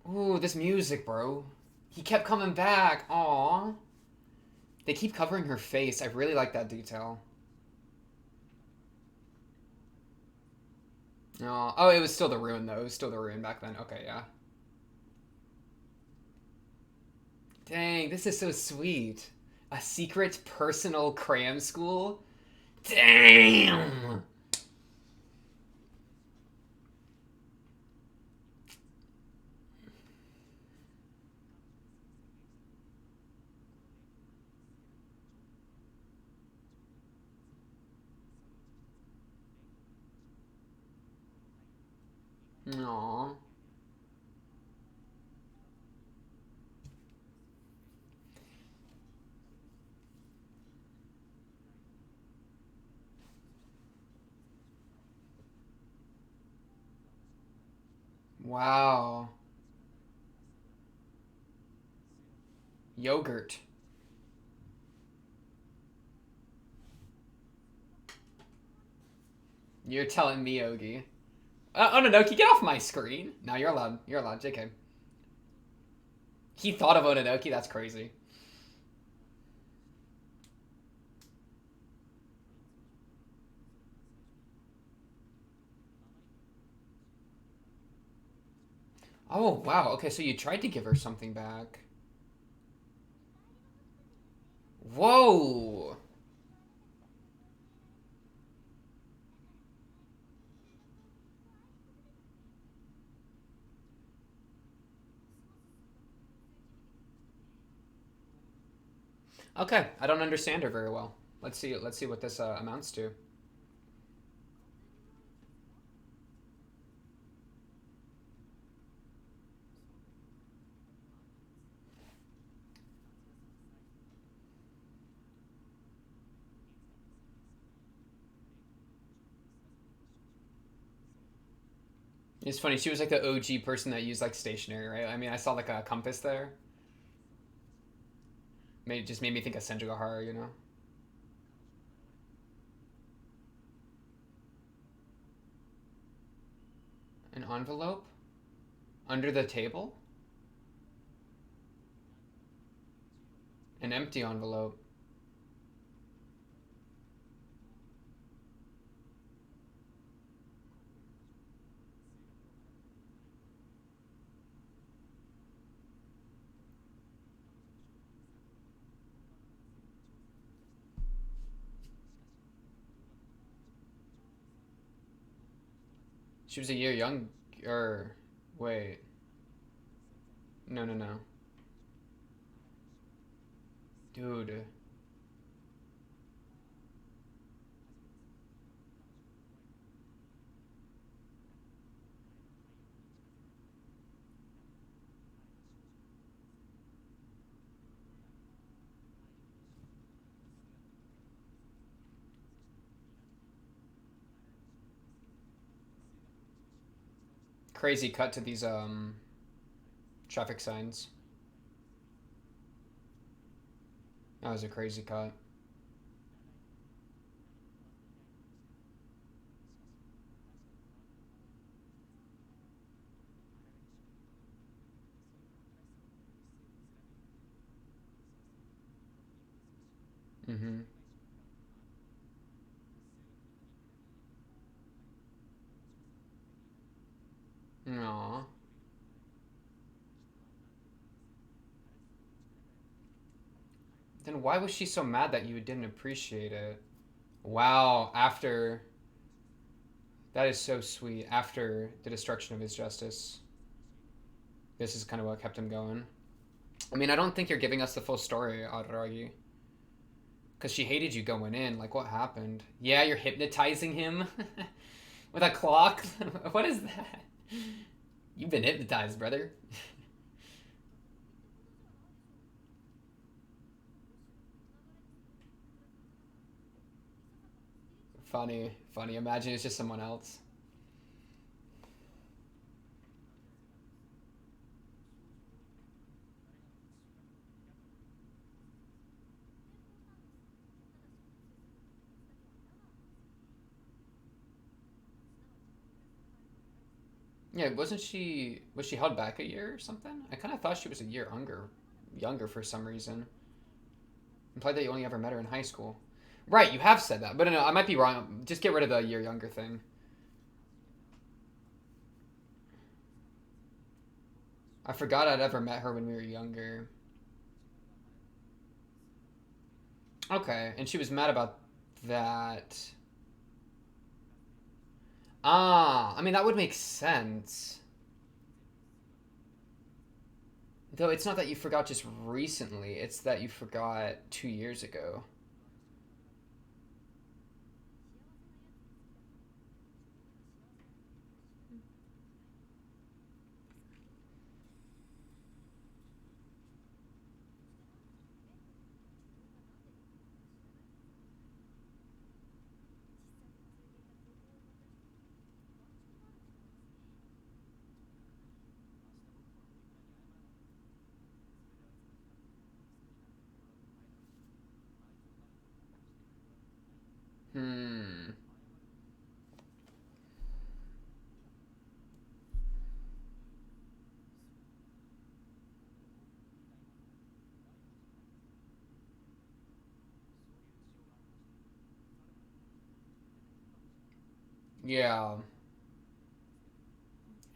Ooh, this music, bro. He kept coming back. Aw. They keep covering her face. I really like that detail. Oh, oh, it was still the ruin though. It was still the ruin back then. Okay, yeah. Dang, this is so sweet. A secret personal cram school? Damn! Aww. Wow. Yogurt. You're telling me, Ogi. Oh no, Ononoki, get off my screen. No, you're allowed. You're allowed, JK. He thought of Ononoki, that's crazy. Oh, wow. Okay, so you tried to give her something back. Whoa! Okay, I don't understand her very well. Let's see. Let's see what this amounts to. It's funny. She was like the OG person that used like stationery, right? I mean, I saw like a compass there. Just made me think of Senjugahara, you know. An envelope under the table. An empty envelope. She was a year young. Or wait, no, no, no, dude. Crazy cut to these traffic signs. That was a crazy cut. Mm-hmm. Aww. Then why was she so mad that you didn't appreciate it? Wow, after... That is so sweet. After the destruction of his justice, this is kind of what kept him going. I mean, I don't think you're giving us the full story, Araragi. Because she hated you going in. Like, what happened? Yeah, you're hypnotizing him with a clock? What is that? You've been hypnotized, brother. Funny, funny. Imagine it's just someone else. Yeah, wasn't she... Was she held back a year or something? I kind of thought she was a year younger for some reason. Implied that you only ever met her in high school. Right, you have said that. But no, I might be wrong. Just get rid of the year younger thing. I forgot I'd ever met her when we were younger. Okay, and she was mad about that. Ah, I mean, that would make sense. Though it's not that you forgot just recently, it's that you forgot 2 years ago. Hmm. Yeah.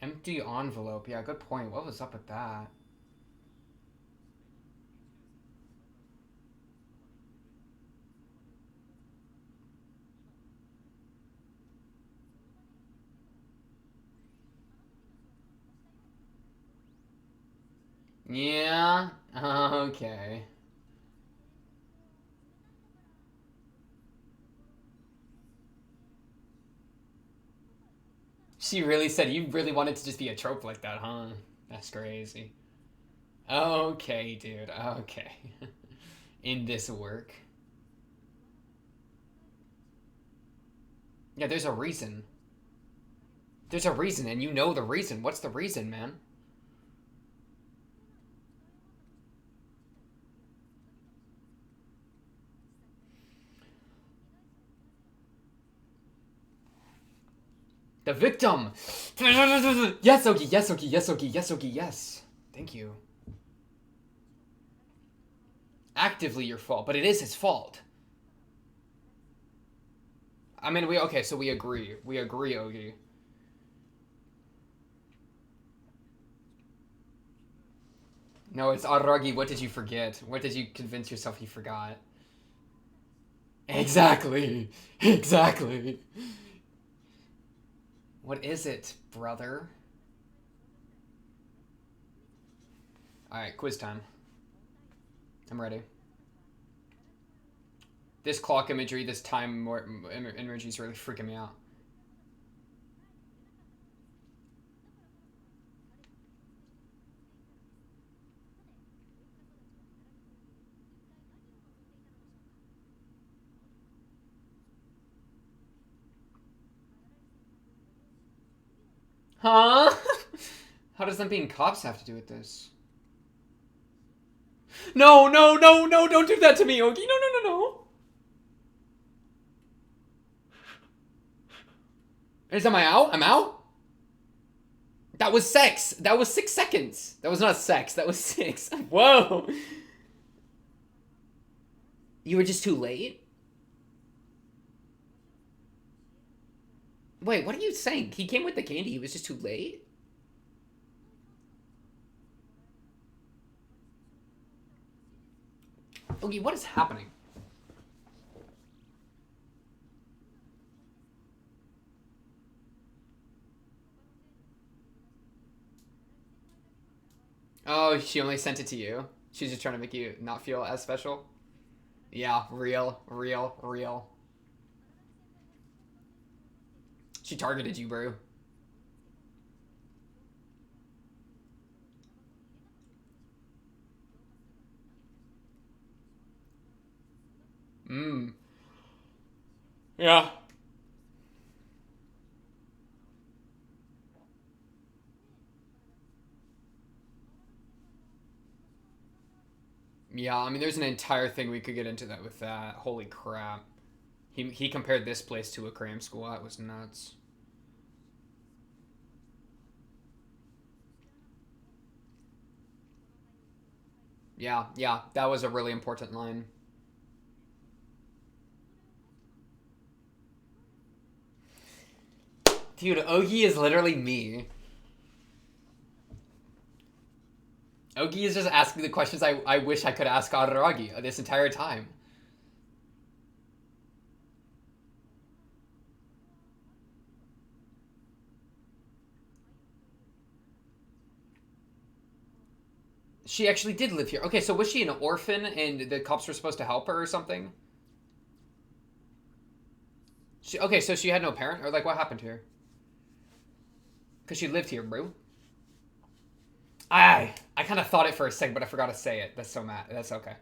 Empty envelope. Yeah, good point. What was up with that? Yeah. Okay. She really said you really wanted to just be a trope like that, huh? That's crazy. Okay, dude. Okay. In this work. Yeah, there's a reason. There's a reason, and you know the reason. What's the reason, man? The victim! Yes, Oki, yes, Oki, yes, Oki, yes, Oki, yes. Thank you. Actively your fault, but it is his fault. I mean, okay, so we agree. We agree, Ogi. No, it's Aragi. What did you forget? What did you convince yourself you forgot? Exactly. Exactly. What is it, brother? Alright, quiz time. I'm ready. This clock imagery, this time imagery is really freaking me out. Huh? How does them being cops have to do with this? No, no, no, no, don't do that to me, Ogi. No, no, no, no. Am I out? I'm out? That was sex. That was 6 seconds. That was not sex. That was six. Whoa. You were just too late? Wait, what are you saying? He came with the candy, he was just too late? Okay, what is happening? Oh, she only sent it to you? She's just trying to make you not feel as special? Yeah, real, real, real. She targeted you, bro. Mmm. Yeah. Yeah, I mean, there's an entire thing we could get into that with that. Holy crap. He compared this place to a cram school. That was nuts. Yeah, yeah, that was a really important line. Dude, Ogi is literally me. Ogi is just asking the questions I wish I could ask Araragi this entire time. She actually did live here. Okay, so was she an orphan and the cops were supposed to help her or something? Okay, so she had no parent? Or, like, what happened to her? Because she lived here, bro. I kind of thought it for a second, but I forgot to say it. That's so mad. That's okay.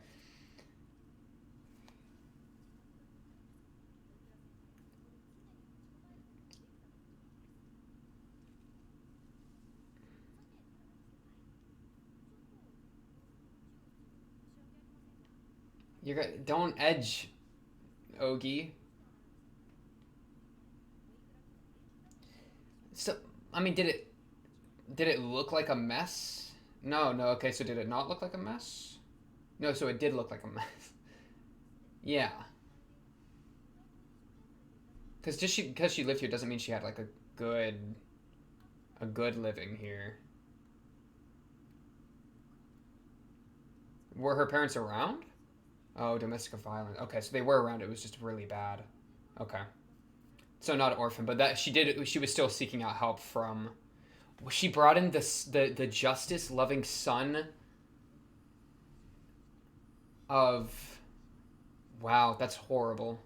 Don't edge, Ogi. So, I mean, did it look like a mess? No, no. Okay, so did it not look like a mess? No, so it did look like a mess. Yeah, because she lived here doesn't mean she had like good a good living here. Were her parents around? Oh, domestic violence. Okay, so they were around. It was just really bad. Okay, so not orphan, but that she did. She was still seeking out help from. She brought in the justice loving son of. Wow, that's horrible.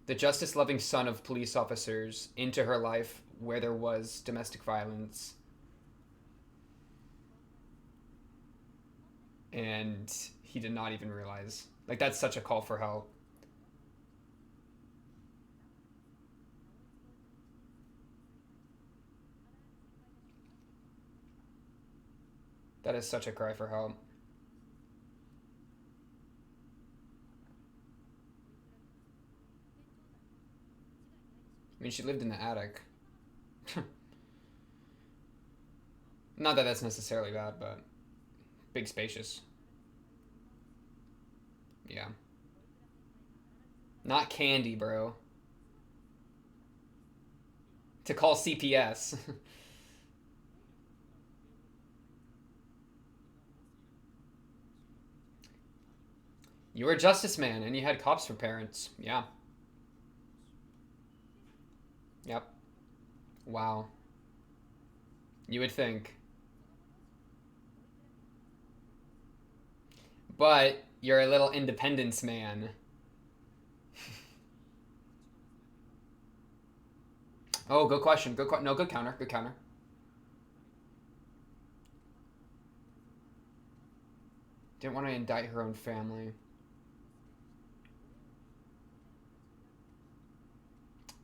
The justice loving son of police officers into her life where there was domestic violence, and he did not even realize. Like, that's such a call for help. That is such a cry for help. I mean, she lived in the attic. Not that that's necessarily bad, but big spacious. Yeah. Not candy, bro. To call CPS. You were a justice man and you had cops for parents. Yeah. Yep. Wow. You would think. But you're a little independence man. Oh, good question. No, good counter. Good counter. Didn't want to indict her own family.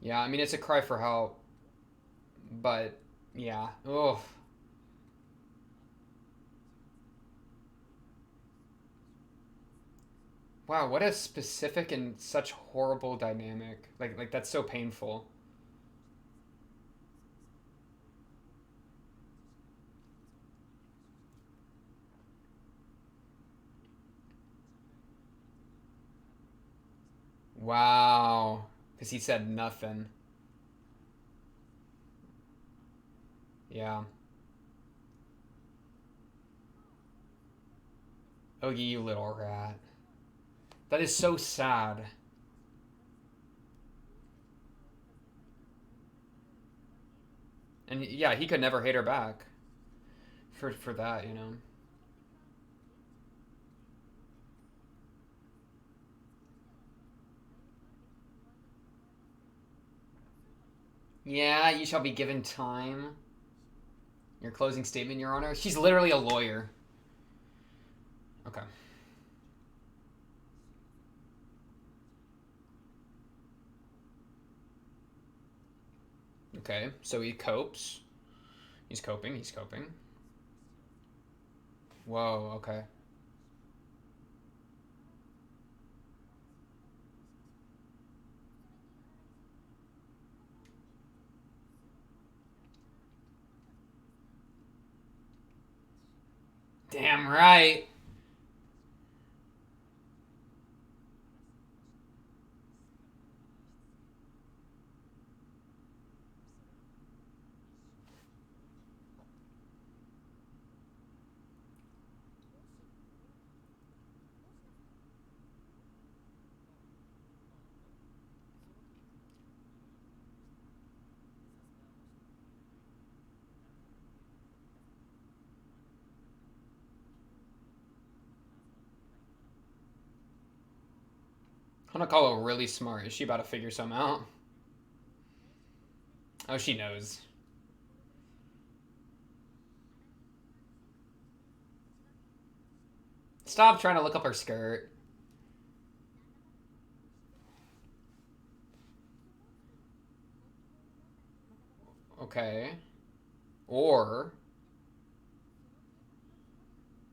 Yeah, I mean, it's a cry for help. But, yeah. Oh. Wow, what a specific and such horrible dynamic. Like that's so painful. Wow. Because he said nothing. Yeah. Ogi, you little rat. That is so sad. And yeah, he could never hate her back. For that, you know. Yeah, you shall be given time. Your closing statement, Your Honor. She's literally a lawyer. Okay. Okay, so he copes. He's coping, he's coping. Whoa, okay. Damn right. Hanakawa really smart. Is she about to figure some out? Oh, she knows. Stop trying to look up her skirt. Okay. Or...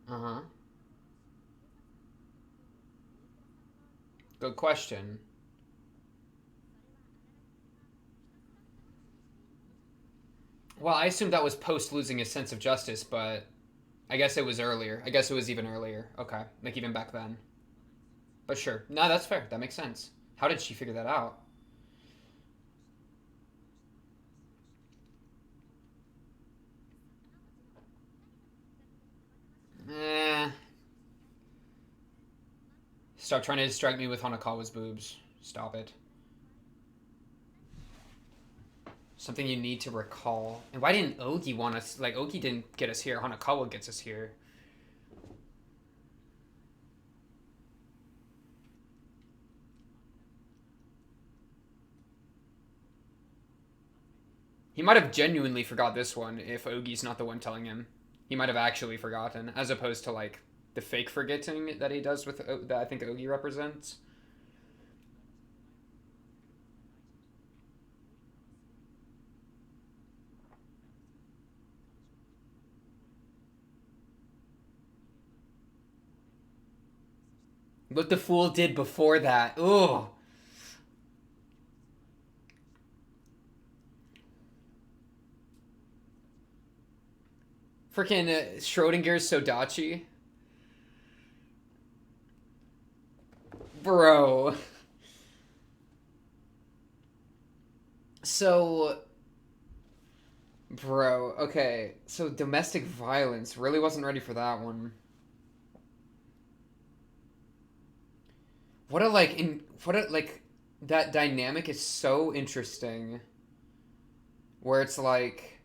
Uh-huh. Good question. Well, I assumed that was post losing his sense of justice, but I guess it was earlier. I guess it was even earlier. Okay, like even back then. But sure. No, that's fair. That makes sense. How did she figure that out? Eh. Stop trying to distract me with Hanakawa's boobs. Stop it. Something you need to recall. And why didn't Ogi want us? Like, Ogi didn't get us here. Hanakawa gets us here. He might have genuinely forgot this one if Ogi's not the one telling him. He might have actually forgotten, as opposed to, like, the fake forgetting that he does with that I think Ogi represents. What the fool did before that. Ooh. Freaking Schrodinger's Sodachi. Bro. So... Bro, okay. So domestic violence. Really wasn't ready for that one. What a, like, that dynamic is so interesting. Where it's like...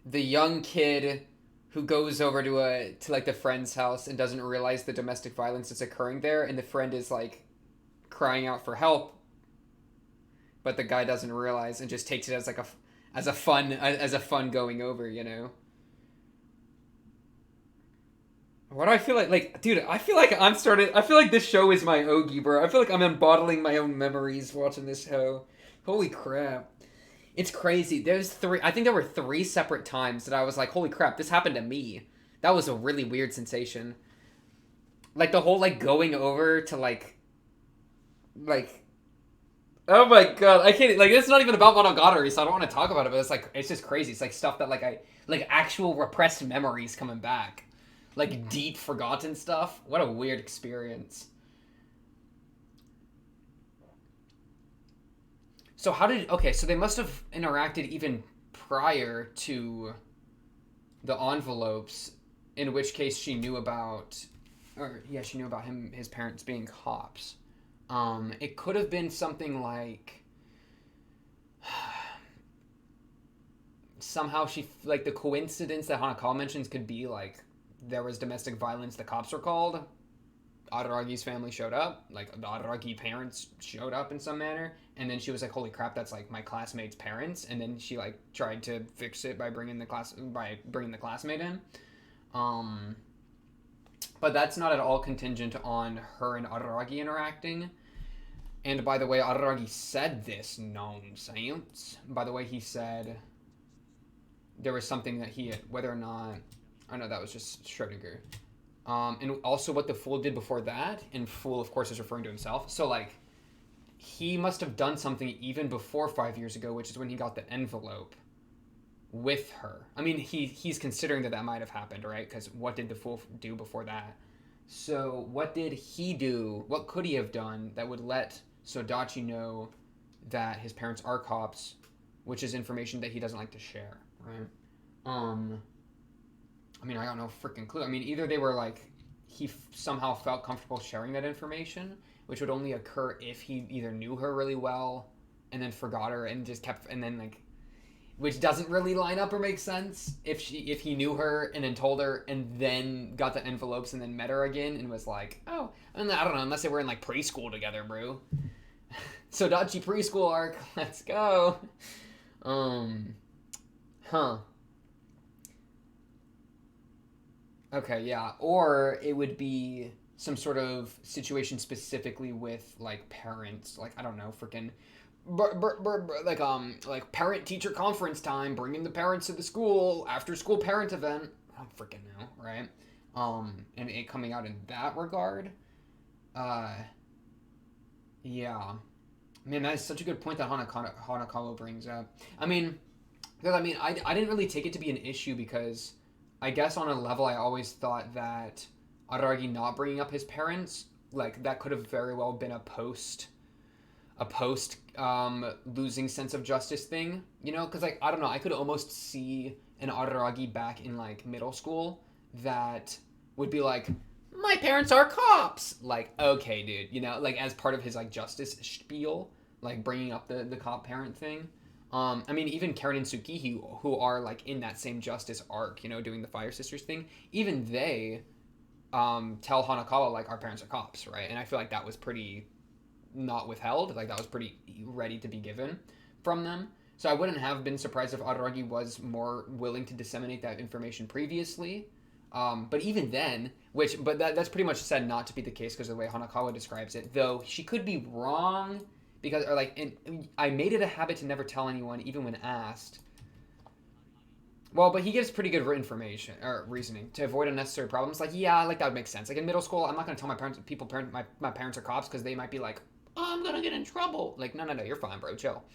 The young kid who goes over to like the friend's house and doesn't realize the domestic violence is occurring there, and the friend is like crying out for help, but the guy doesn't realize and just takes it as like a fun going over, you know. What do I feel like dude, I feel like I feel like this show is my Ogi, bro. I feel like I'm embottling my own memories watching this show. Holy crap. It's crazy. I think there were three separate times that I was like, holy crap, this happened to me. That was a really weird sensation. Like the whole like going over to like oh my god, I can't like it's not even about Monogatari, so I don't want to talk about it, but it's just crazy. It's like stuff that like actual repressed memories coming back. Like deep forgotten stuff. What a weird experience. So how did... Okay, so they must have interacted even prior to the envelopes, in which case she knew about... Or, yeah, she knew about his parents being cops. It could have been something like... Somehow like, the coincidence that Hanakawa mentions could be, like, there was domestic violence, the cops were called, Araragi's family showed up, like the Araragi parents showed up in some manner, and then she was like, "Holy crap, that's like my classmate's parents," and then she like tried to fix it by bringing the classmate in. Um, but that's not at all contingent on her and Araragi interacting. And by the way, Araragi said this nonsense. By the way, he said there was something that he had, whether or not, I know that was just Schrodinger. And also what the fool did before that, and fool, of course, is referring to himself. So, like, he must have done something even before 5 years ago, which is when he got the envelope with her. I mean, he's considering that might have happened, right? Because what did the fool do before that? So, what did he do? What could he have done that would let Sodachi know that his parents are cops, which is information that he doesn't like to share, right? I mean, I got no freaking clue. I mean, either they were like, he somehow felt comfortable sharing that information, which would only occur if he either knew her really well and then forgot her and just kept, and then like, which doesn't really line up or make sense if he knew her and then told her and then got the envelopes and then met her again and was like, oh, and I don't know, unless they were in like preschool together, bro. Sodachi preschool arc, let's go. Huh. Okay, yeah. Or it would be some sort of situation specifically with like parents, like I don't know, freaking, like parent teacher conference time, bringing the parents to the school, after school parent event. I don't freaking know, right? And it coming out in that regard. Uh, yeah. Man, that is such a good point that Hanakawa brings up. I mean, because I didn't really take it to be an issue because I guess on a level I always thought that Araragi not bringing up his parents, like that could have very well been a post losing sense of justice thing, you know, because like I don't know, I could almost see an Araragi back in like middle school that would be like, my parents are cops, like okay dude, you know, like as part of his like justice spiel, like bringing up the cop parent thing. I mean, even Karen and Tsukihi, who are like in that same justice arc, you know, doing the Fire Sisters thing, even they tell Hanakawa like our parents are cops, right? And I feel like that was pretty not withheld, like that was pretty ready to be given from them. So I wouldn't have been surprised if Araragi was more willing to disseminate that information previously. But even then, that's pretty much said not to be the case because of the way Hanakawa describes it, though she could be wrong. Because, or like, I made it a habit to never tell anyone, even when asked. Well, but he gives pretty good information, or reasoning, to avoid unnecessary problems. Like, yeah, like, that would make sense. Like, in middle school, I'm not going to tell my parents are cops, because they might be like, oh, I'm going to get in trouble. Like, no, you're fine, bro, chill.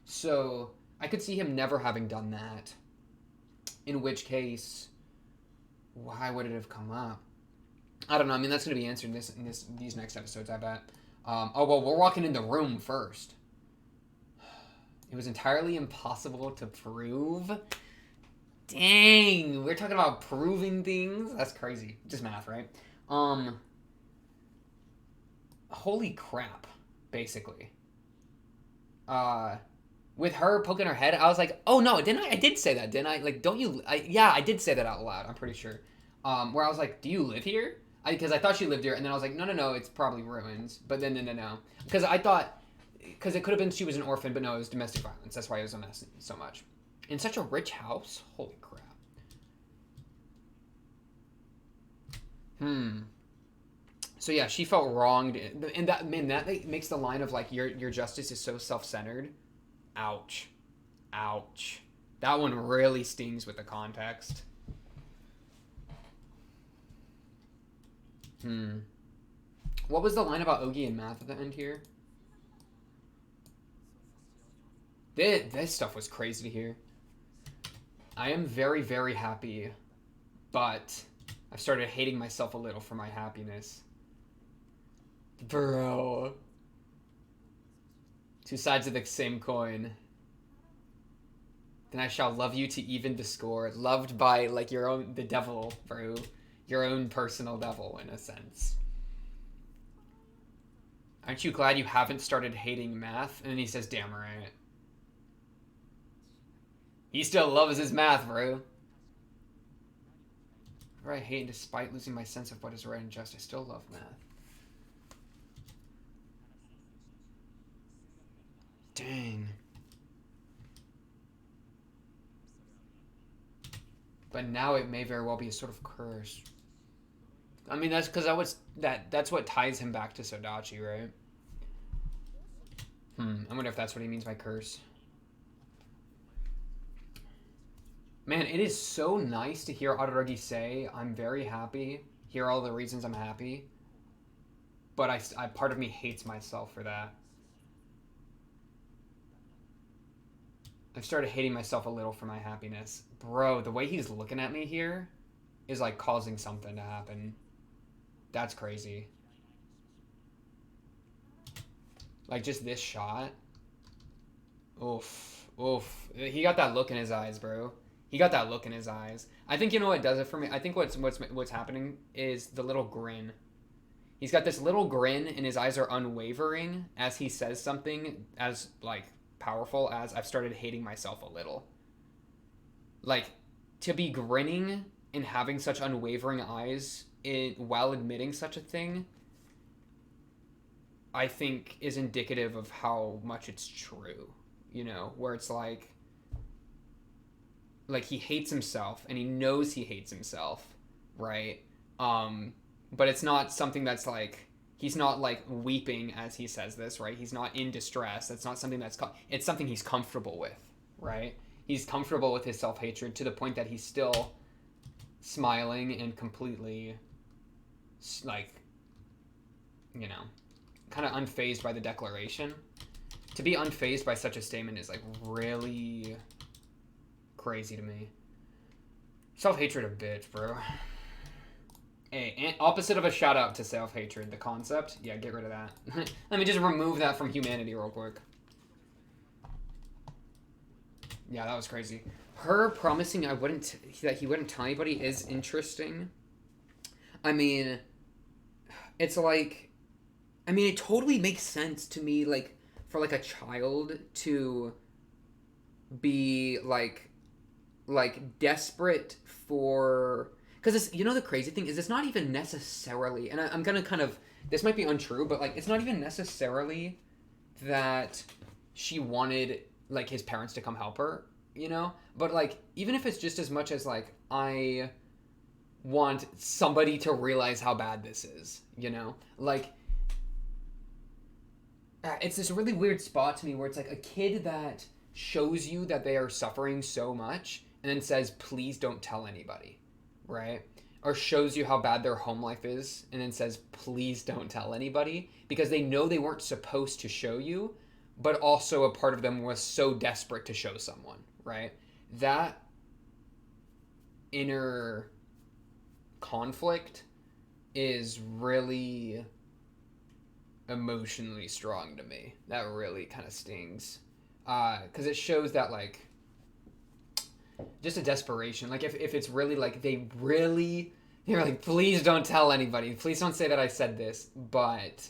So, I could see him never having done that. In which case, why would it have come up? I don't know. I mean, that's going to be answered in these next episodes, I bet. Oh, well, we're walking in the room first. It was entirely impossible to prove. Dang, we're talking about proving things? That's crazy. Just math, right? Holy crap, basically. With her poking her head, I was like, oh no, didn't I? I did say that, didn't I? Like, don't you... yeah, I did say that out loud, I'm pretty sure. Where I was like, do you live here? Because I thought she lived here, and then I was like, no, it's probably ruins. But then, no. Because I thought, because it could have been she was an orphan, but no, it was domestic violence. That's why it was a mess so much. In such a rich house? Holy crap. So yeah, she felt wronged. And that makes the line of like, your justice is so self-centered. Ouch. That one really stings with the context. What was the line about Ogi and math at the end here? This stuff was crazy to hear. I am very, very happy, but I've started hating myself a little for my happiness. Bro. Two sides of the same coin. Then I shall love you to even the score. Loved by, like, your own, the devil, bro. Your own personal devil, in a sense. Aren't you glad you haven't started hating math? And then he says, damn right. He still loves his math, bro. Whatever I hate, despite losing my sense of what is right and just, I still love math. Dang. But now it may very well be a sort of curse. I mean, that's because that's what ties him back to Sodachi, right? I wonder if that's what he means by curse. Man, it is so nice to hear Araragi say, I'm very happy. Here are all the reasons I'm happy. But I part of me hates myself for that. I've started hating myself a little for my happiness. Bro, the way he's looking at me here is like causing something to happen. That's crazy. Like just this shot. Oof. Oof. He got that look in his eyes, bro. He got that look in his eyes. I think you know what does it for me? I think what's happening is the little grin. He's got this little grin and his eyes are unwavering as he says something as like powerful as I've started hating myself a little. Like to be grinning and having such unwavering eyes while admitting such a thing, I think is indicative of how much it's true. You know, where it's like he hates himself and he knows he hates himself, right? But it's not something that's like he's not like weeping as he says this, right? He's not in distress. That's not something it's something he's comfortable with, right? He's comfortable with his self-hatred to the point that he's still smiling and completely like, you know, kind of unfazed by the declaration. To be unfazed by such a statement is like really crazy to me. Self-hatred a bitch, bro. Hey, opposite of a shout out to self-hatred, the concept. Yeah, get rid of that. Let me just remove that from humanity real quick. Yeah, that was crazy. Her promising that he wouldn't tell anybody is interesting. I mean, it's like, I mean, it totally makes sense to me, like, for like a child to be like desperate for, because you know the crazy thing is it's not even necessarily, and I'm gonna kind of, this might be untrue, but like it's not even necessarily that she wanted like his parents to come help her, you know, but like even if it's just as much as like I want somebody to realize how bad this is, you know, like it's this really weird spot to me where it's like a kid that shows you that they are suffering so much and then says, please don't tell anybody, right? Or shows you how bad their home life is and then says, please don't tell anybody, because they know they weren't supposed to show you, but also a part of them was so desperate to show someone, right? That inner conflict is really emotionally strong to me. That really kind of stings. Because it shows that, like, just a desperation. Like, if it's really, like, they're like, please don't tell anybody. Please don't say that I said this, but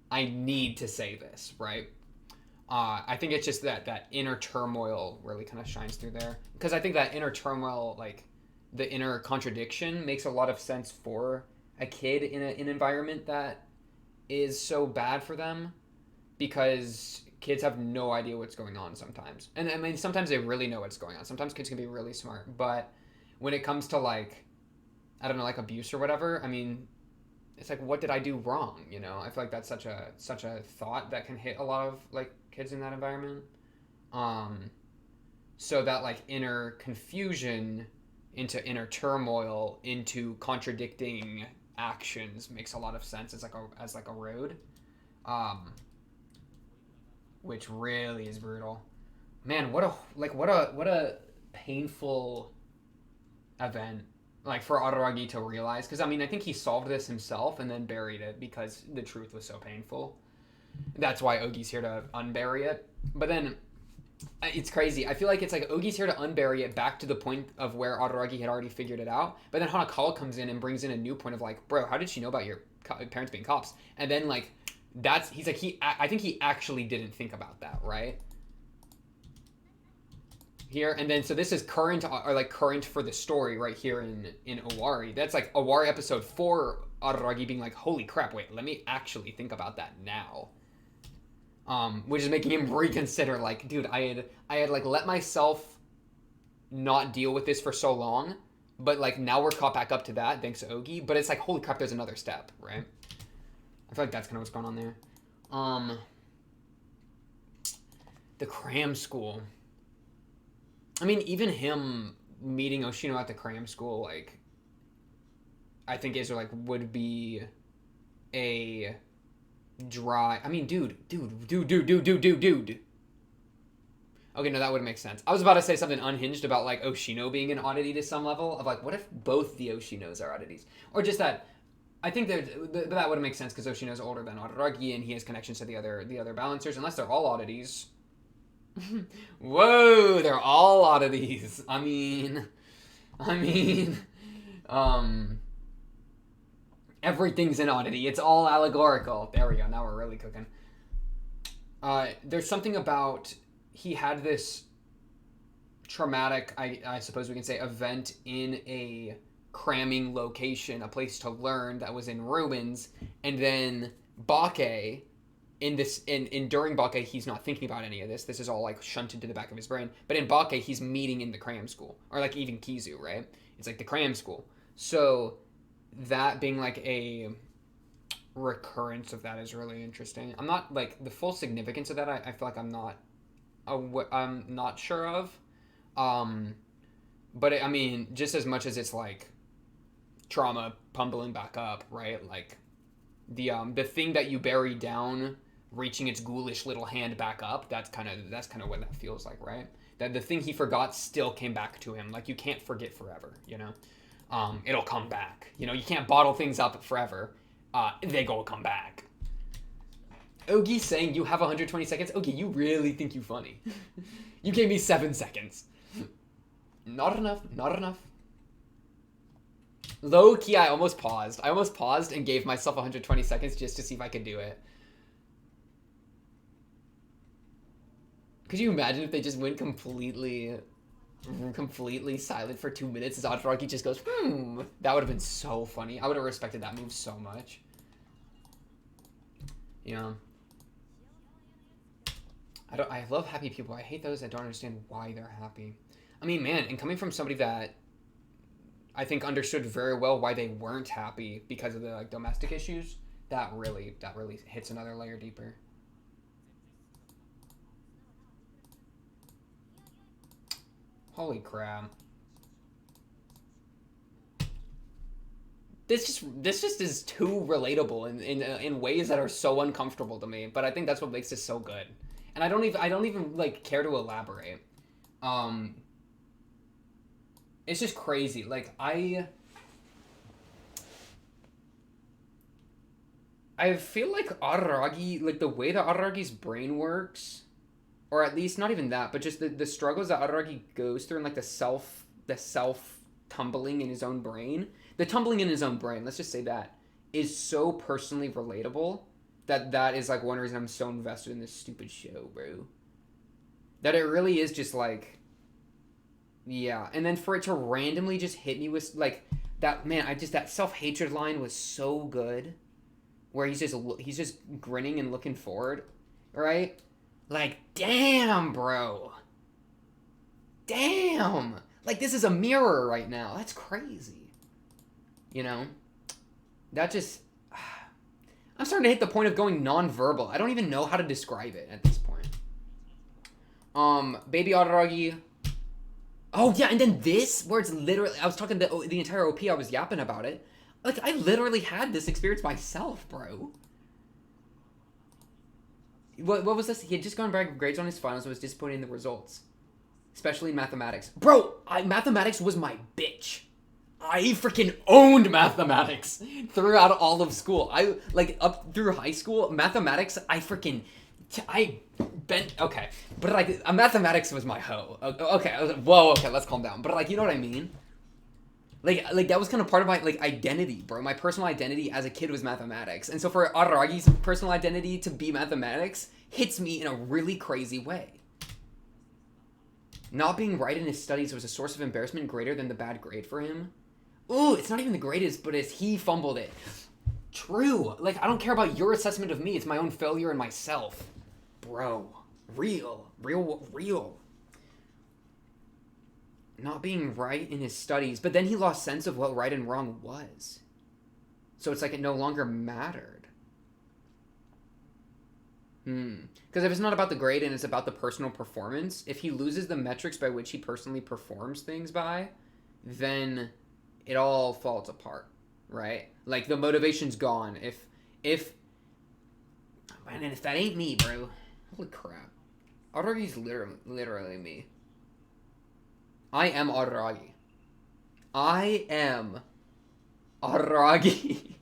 I need to say this, right? I think it's just that inner turmoil really kind of shines through there. Because I think that inner turmoil, like, the inner contradiction makes a lot of sense for a kid in an environment that is so bad for them, because kids have no idea what's going on sometimes. And I mean, sometimes they really know what's going on. Sometimes kids can be really smart. But when it comes to, like, I don't know, like abuse or whatever, I mean, it's like, what did I do wrong? You know, I feel like that's such a thought that can hit a lot of, like, kids in that environment. So that, like, inner confusion into inner turmoil into contradicting actions makes a lot of sense as like a road, which really is brutal. Man, what a painful event, like, for Araragi to realize, because I mean I think he solved this himself and then buried it because the truth was so painful. That's why Ogi's here to unbury it. But then it's crazy. I feel like it's like Ogi's here to unbury it back to the point of where Araragi had already figured it out. But then Hanakawa comes in and brings in a new point of like, bro, how did she know about your parents being cops? And then like he's like I think he actually didn't think about that, right? Here and then so this is current or like current for the story right here in Owari. That's like Owari episode 4, Araragi being like, holy crap, wait, let me actually think about that now. Which is making him reconsider, like, dude, I had like let myself not deal with this for so long, but like now we're caught back up to that thanks to Ogi. But it's like, holy crap, there's another step, right? I feel like that's kind of what's going on there. The cram school. I mean, even him meeting Oshino at the cram school, like, I think is like would be a dry. I mean, dude. Okay, no, that wouldn't make sense. I was about to say something unhinged about like Oshino being an oddity to some level of like, what if both the Oshinos are oddities, or just that. I think that would make sense because Oshino's older than Araragi and he has connections to the other balancers, unless they're all oddities. Whoa, they're all oddities. I mean, everything's an oddity. It's all allegorical. There we go. Now we're really cooking. There's something about he had this traumatic, I suppose we can say, event in a cramming location, a place to learn that was in ruins, and then Bake during Bake he's not thinking about any of this. This is all like shunted to the back of his brain. But in Bake he's meeting in the cram school, or like even Kizu, right? It's like the cram school. So that being like a recurrence of that is really interesting. I'm not like the full significance of that. I feel like I'm not sure of. But I mean, just as much as it's like trauma pumbling back up, right? Like the thing that you bury down reaching its ghoulish little hand back up. That's kind of what that feels like, right? That the thing he forgot still came back to him. Like you can't forget forever, you know. It'll come back. You know, you can't bottle things up forever. They go come back. Ogi saying you have 120 seconds? Ogi, you really think you funny. You gave me 7 seconds. Not enough. Low key, I almost paused. And gave myself 120 seconds just to see if I could do it. Could you imagine if they just went completely silent for 2 minutes as Araragi just goes, That would have been so funny. I would have respected that move so much. Yeah. I love happy people. I hate those that don't understand why they're happy. I mean, man, and coming from somebody that I think understood very well why they weren't happy because of the like domestic issues, that really hits another layer deeper. Holy crap. This just is too relatable in ways that are so uncomfortable to me, but I think that's what makes this so good. And I don't even like care to elaborate. It's just crazy. Like I feel like Araragi, like the way that Araragi's brain works, or at least not even that, but just the struggles that Araragi goes through and like the self tumbling in his own brain. The tumbling in his own brain, let's just say that, is so personally relatable that is like one reason I'm so invested in this stupid show, bro. That it really is just like, yeah. And then for it to randomly just hit me with like that, man, that self-hatred line was so good. Where he's just grinning and looking forward, right? Like, damn, bro. Damn. Like, this is a mirror right now. That's crazy. You know? That just... I'm starting to hit the point of going non-verbal. I don't even know how to describe it at this point. Baby Araragi. Oh, yeah, and then this, where it's literally... I was talking the entire OP, I was yapping about it. Like, I literally had this experience myself, bro. What was this? He had just gone back grades on his finals and was disappointed in the results. Especially in mathematics. Bro, mathematics was my bitch. I freaking owned mathematics throughout all of school. I like up through high school, mathematics. I bent okay, but like mathematics was my hoe. Okay, I was like, whoa, okay, let's calm down. But like, you know what I mean? Like that was kind of part of my like identity, bro. My personal identity as a kid was mathematics, and so for Aragi's personal identity to be mathematics hits me in a really crazy way. Not being right in his studies was a source of embarrassment greater than the bad grade for him. Ooh, it's not even the greatest, but it's he fumbled it. True. Like, I don't care about your assessment of me. It's my own failure in myself. Bro. Real. Not being right in his studies, but then he lost sense of what right and wrong was. So it's like it no longer mattered. Because if it's not about the grade and it's about the personal performance, if he loses the metrics by which he personally performs things by, then it all falls apart, right? Like the motivation's gone. If that ain't me, bro. Holy crap. Aragi's literally me. I am Aragi. I am Aragi.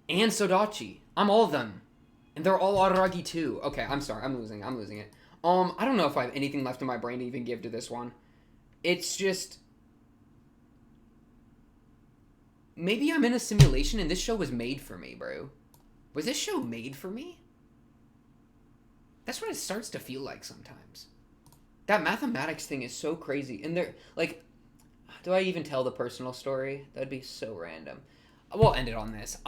And Sodachi. I'm all of them. And they're all Aragi too. Okay, I'm sorry. I'm losing it. I don't know if I have anything left in my brain to even give to this one. It's just... Maybe I'm in a simulation and this show was made for me, bro. Was this show made for me? That's what it starts to feel like sometimes. That mathematics thing is so crazy. And they're, like... Do I even tell the personal story? That'd be so random. We'll end it on this.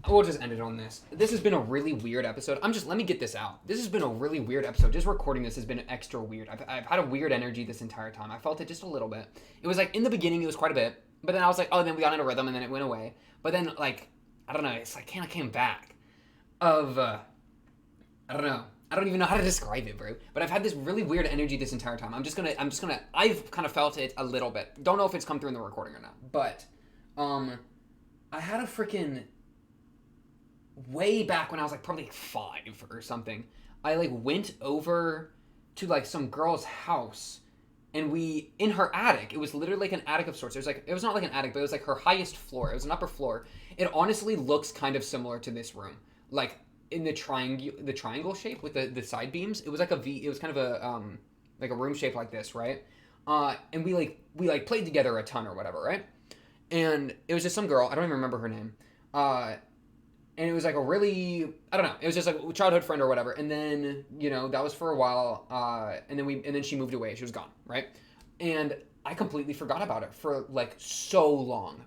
We'll just end it on this. This has been a really weird episode. Let me get this out. This has been a really weird episode. Just recording this has been extra weird. I've had a weird energy this entire time. I felt it just a little bit. It was like, in the beginning, it was quite a bit. But then I was like, oh, then we got in a rhythm, and then it went away. But then, like, I don't know. It's like, kind of came back. I don't know. I don't even know how to describe it, bro. But I've had this really weird energy this entire time. I've kind of felt it a little bit. Don't know if it's come through in the recording or not. But, I had a freaking... way back when I was like probably like 5 or something, I like went over to like some girl's house, and we in her attic. It was literally like an attic of sorts. It was not like an attic, but it was like her highest floor. It was an upper floor. It honestly looks kind of similar to this room, like in the triangle shape with the side beams. It was like a V. It was kind of a like a room shape like this, right? And we played together a ton or whatever, right? And it was just some girl. I don't even remember her name. And it was like a really, I don't know, it was just like a childhood friend or whatever. And then, you know, that was for a while. And then she moved away. She was gone, right? And I completely forgot about it for like so long.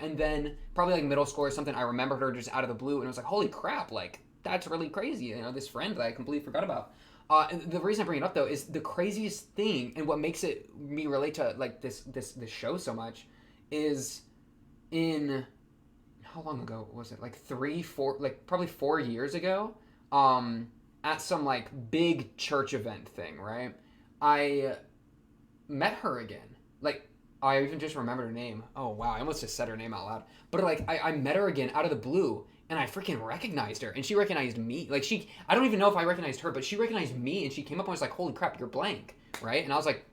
And then probably like middle school or something, I remembered her just out of the blue. And it was like, holy crap, like that's really crazy. You know, this friend that I completely forgot about. And the reason I bring it up though is the craziest thing, and what makes me relate to like this show so much is in... How long ago was it? Like 4, like probably 4 years ago, at some like big church event thing, right? I met her again. Like, I even just remembered her name. Oh wow, I almost just said her name out loud. But like, I met her again out of the blue, and I freaking recognized her, and she recognized me. Like I don't even know if I recognized her, but she recognized me, and she came up and was like, holy crap, you're blank, right? And I was like,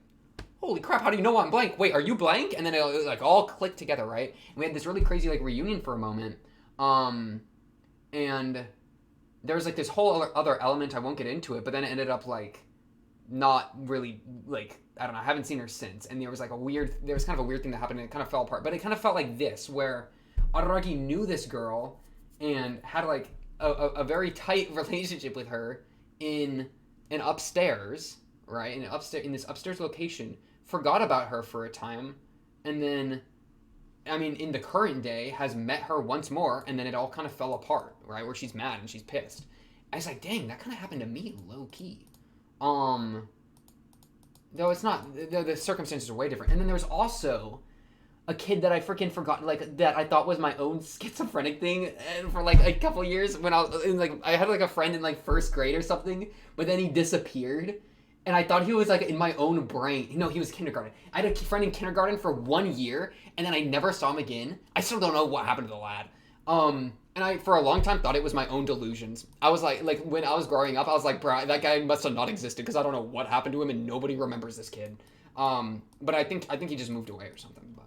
holy crap, how do you know I'm blank? Wait, are you blank? And then it like all clicked together, right? And we had this really crazy like reunion for a moment. And there was like this whole other element, I won't get into it, but then it ended up like not really like, I don't know, I haven't seen her since. And there was kind of a weird thing that happened, and it kind of fell apart. But it kind of felt like this, where Araragi knew this girl and had like a very tight relationship with her in an upstairs, right? In this upstairs location. Forgot about her for a time, and then, I mean, in the current day, has met her once more, and then it all kind of fell apart, right? Where she's mad and she's pissed. I was like, dang, that kind of happened to me, low key. Though it's not, the circumstances are way different. And then there was also a kid that I freaking forgot, like, that I thought was my own schizophrenic thing for like a couple years when I was in, like, I had like a friend in like 1st grade or something, but then he disappeared. And I thought he was, like, in my own brain. No, he was kindergarten. I had a friend in kindergarten for 1 year, and then I never saw him again. I still don't know what happened to the lad. And I, for a long time, thought it was my own delusions. I was like, when I was growing up, I was like, bro, that guy must have not existed, because I don't know what happened to him, and nobody remembers this kid. But I think he just moved away or something. But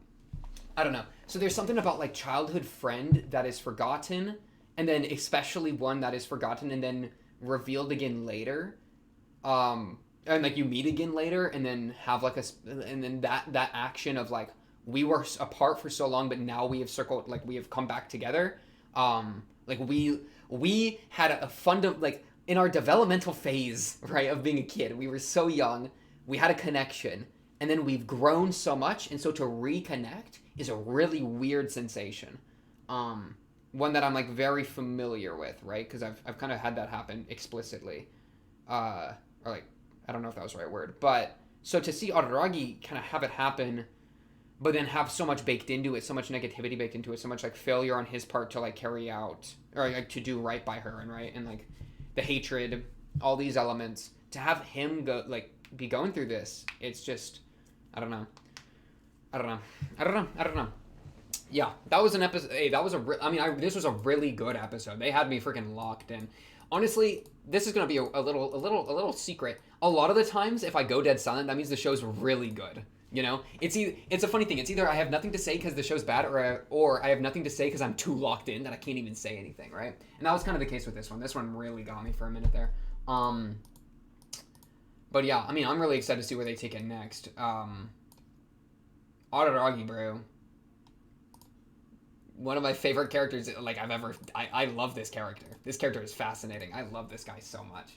I don't know. So there's something about like childhood friend that is forgotten, and then especially one that is forgotten and then revealed again later. And like you meet again later, and then have like and then that action of like we were apart for so long, but now we have circled, like we have come back together. Like we had a fun like in our developmental phase, right, of being a kid. We were so young, we had a connection, and then we've grown so much, and so to reconnect is a really weird sensation. One that I'm like very familiar with, right? Because I've kind of had that happen explicitly, or like I don't know if that was the right word, but so to see Araragi kind of have it happen, but then have so much baked into it, so much negativity baked into it, so much like failure on his part to like carry out or like to do right by her, and right, and like the hatred, all these elements, to have him go like be going through this, it's just I don't know. Yeah, that was an episode. Hey, that was this was a really good episode. They had me freaking locked in. Honestly, this is gonna be a little secret. A lot of the times, if I go dead silent, that means the show's really good. You know, it's a funny thing. It's either I have nothing to say because the show's bad, or I have nothing to say because I'm too locked in that I can't even say anything, right? And that was kind of the case with this one. This one really got me for a minute there. But yeah, I mean, I'm really excited to see where they take it next. Araragi, bro. One of my favorite characters like I've ever. I love this character. This character is fascinating. I love this guy so much.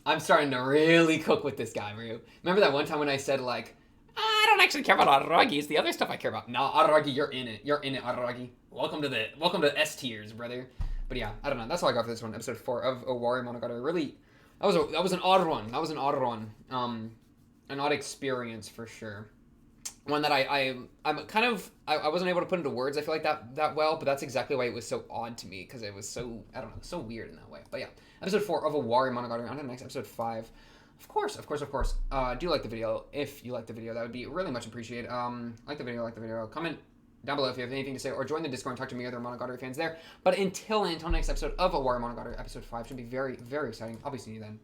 I'm starting to really cook with this guy, Ryu. Remember that one time when I said, like, I don't actually care about Araragi, it's the other stuff I care about. Nah, Araragi, you're in it. You're in it, Araragi. Welcome to S tiers, brother. But yeah, I don't know. That's all I got for this one, episode 4 of Owarimonogatari. Really, that was an odd one. That was an odd one. An odd experience for sure. One that I'm kind of I wasn't able to put into words. I feel like that well, but that's exactly why it was so odd to me, because it was so, I don't know, so weird in that way. But yeah, episode 4 of Owarimonogatari. On to the next episode 5. Of course. Do like the video. If you like the video, that would be really much appreciated. Like the video. Comment down below if you have anything to say, or join the Discord and talk to me, other Monogatari fans there. But until next episode of Owarimonogatari, episode 5 should be very, very exciting. I'll be seeing you then.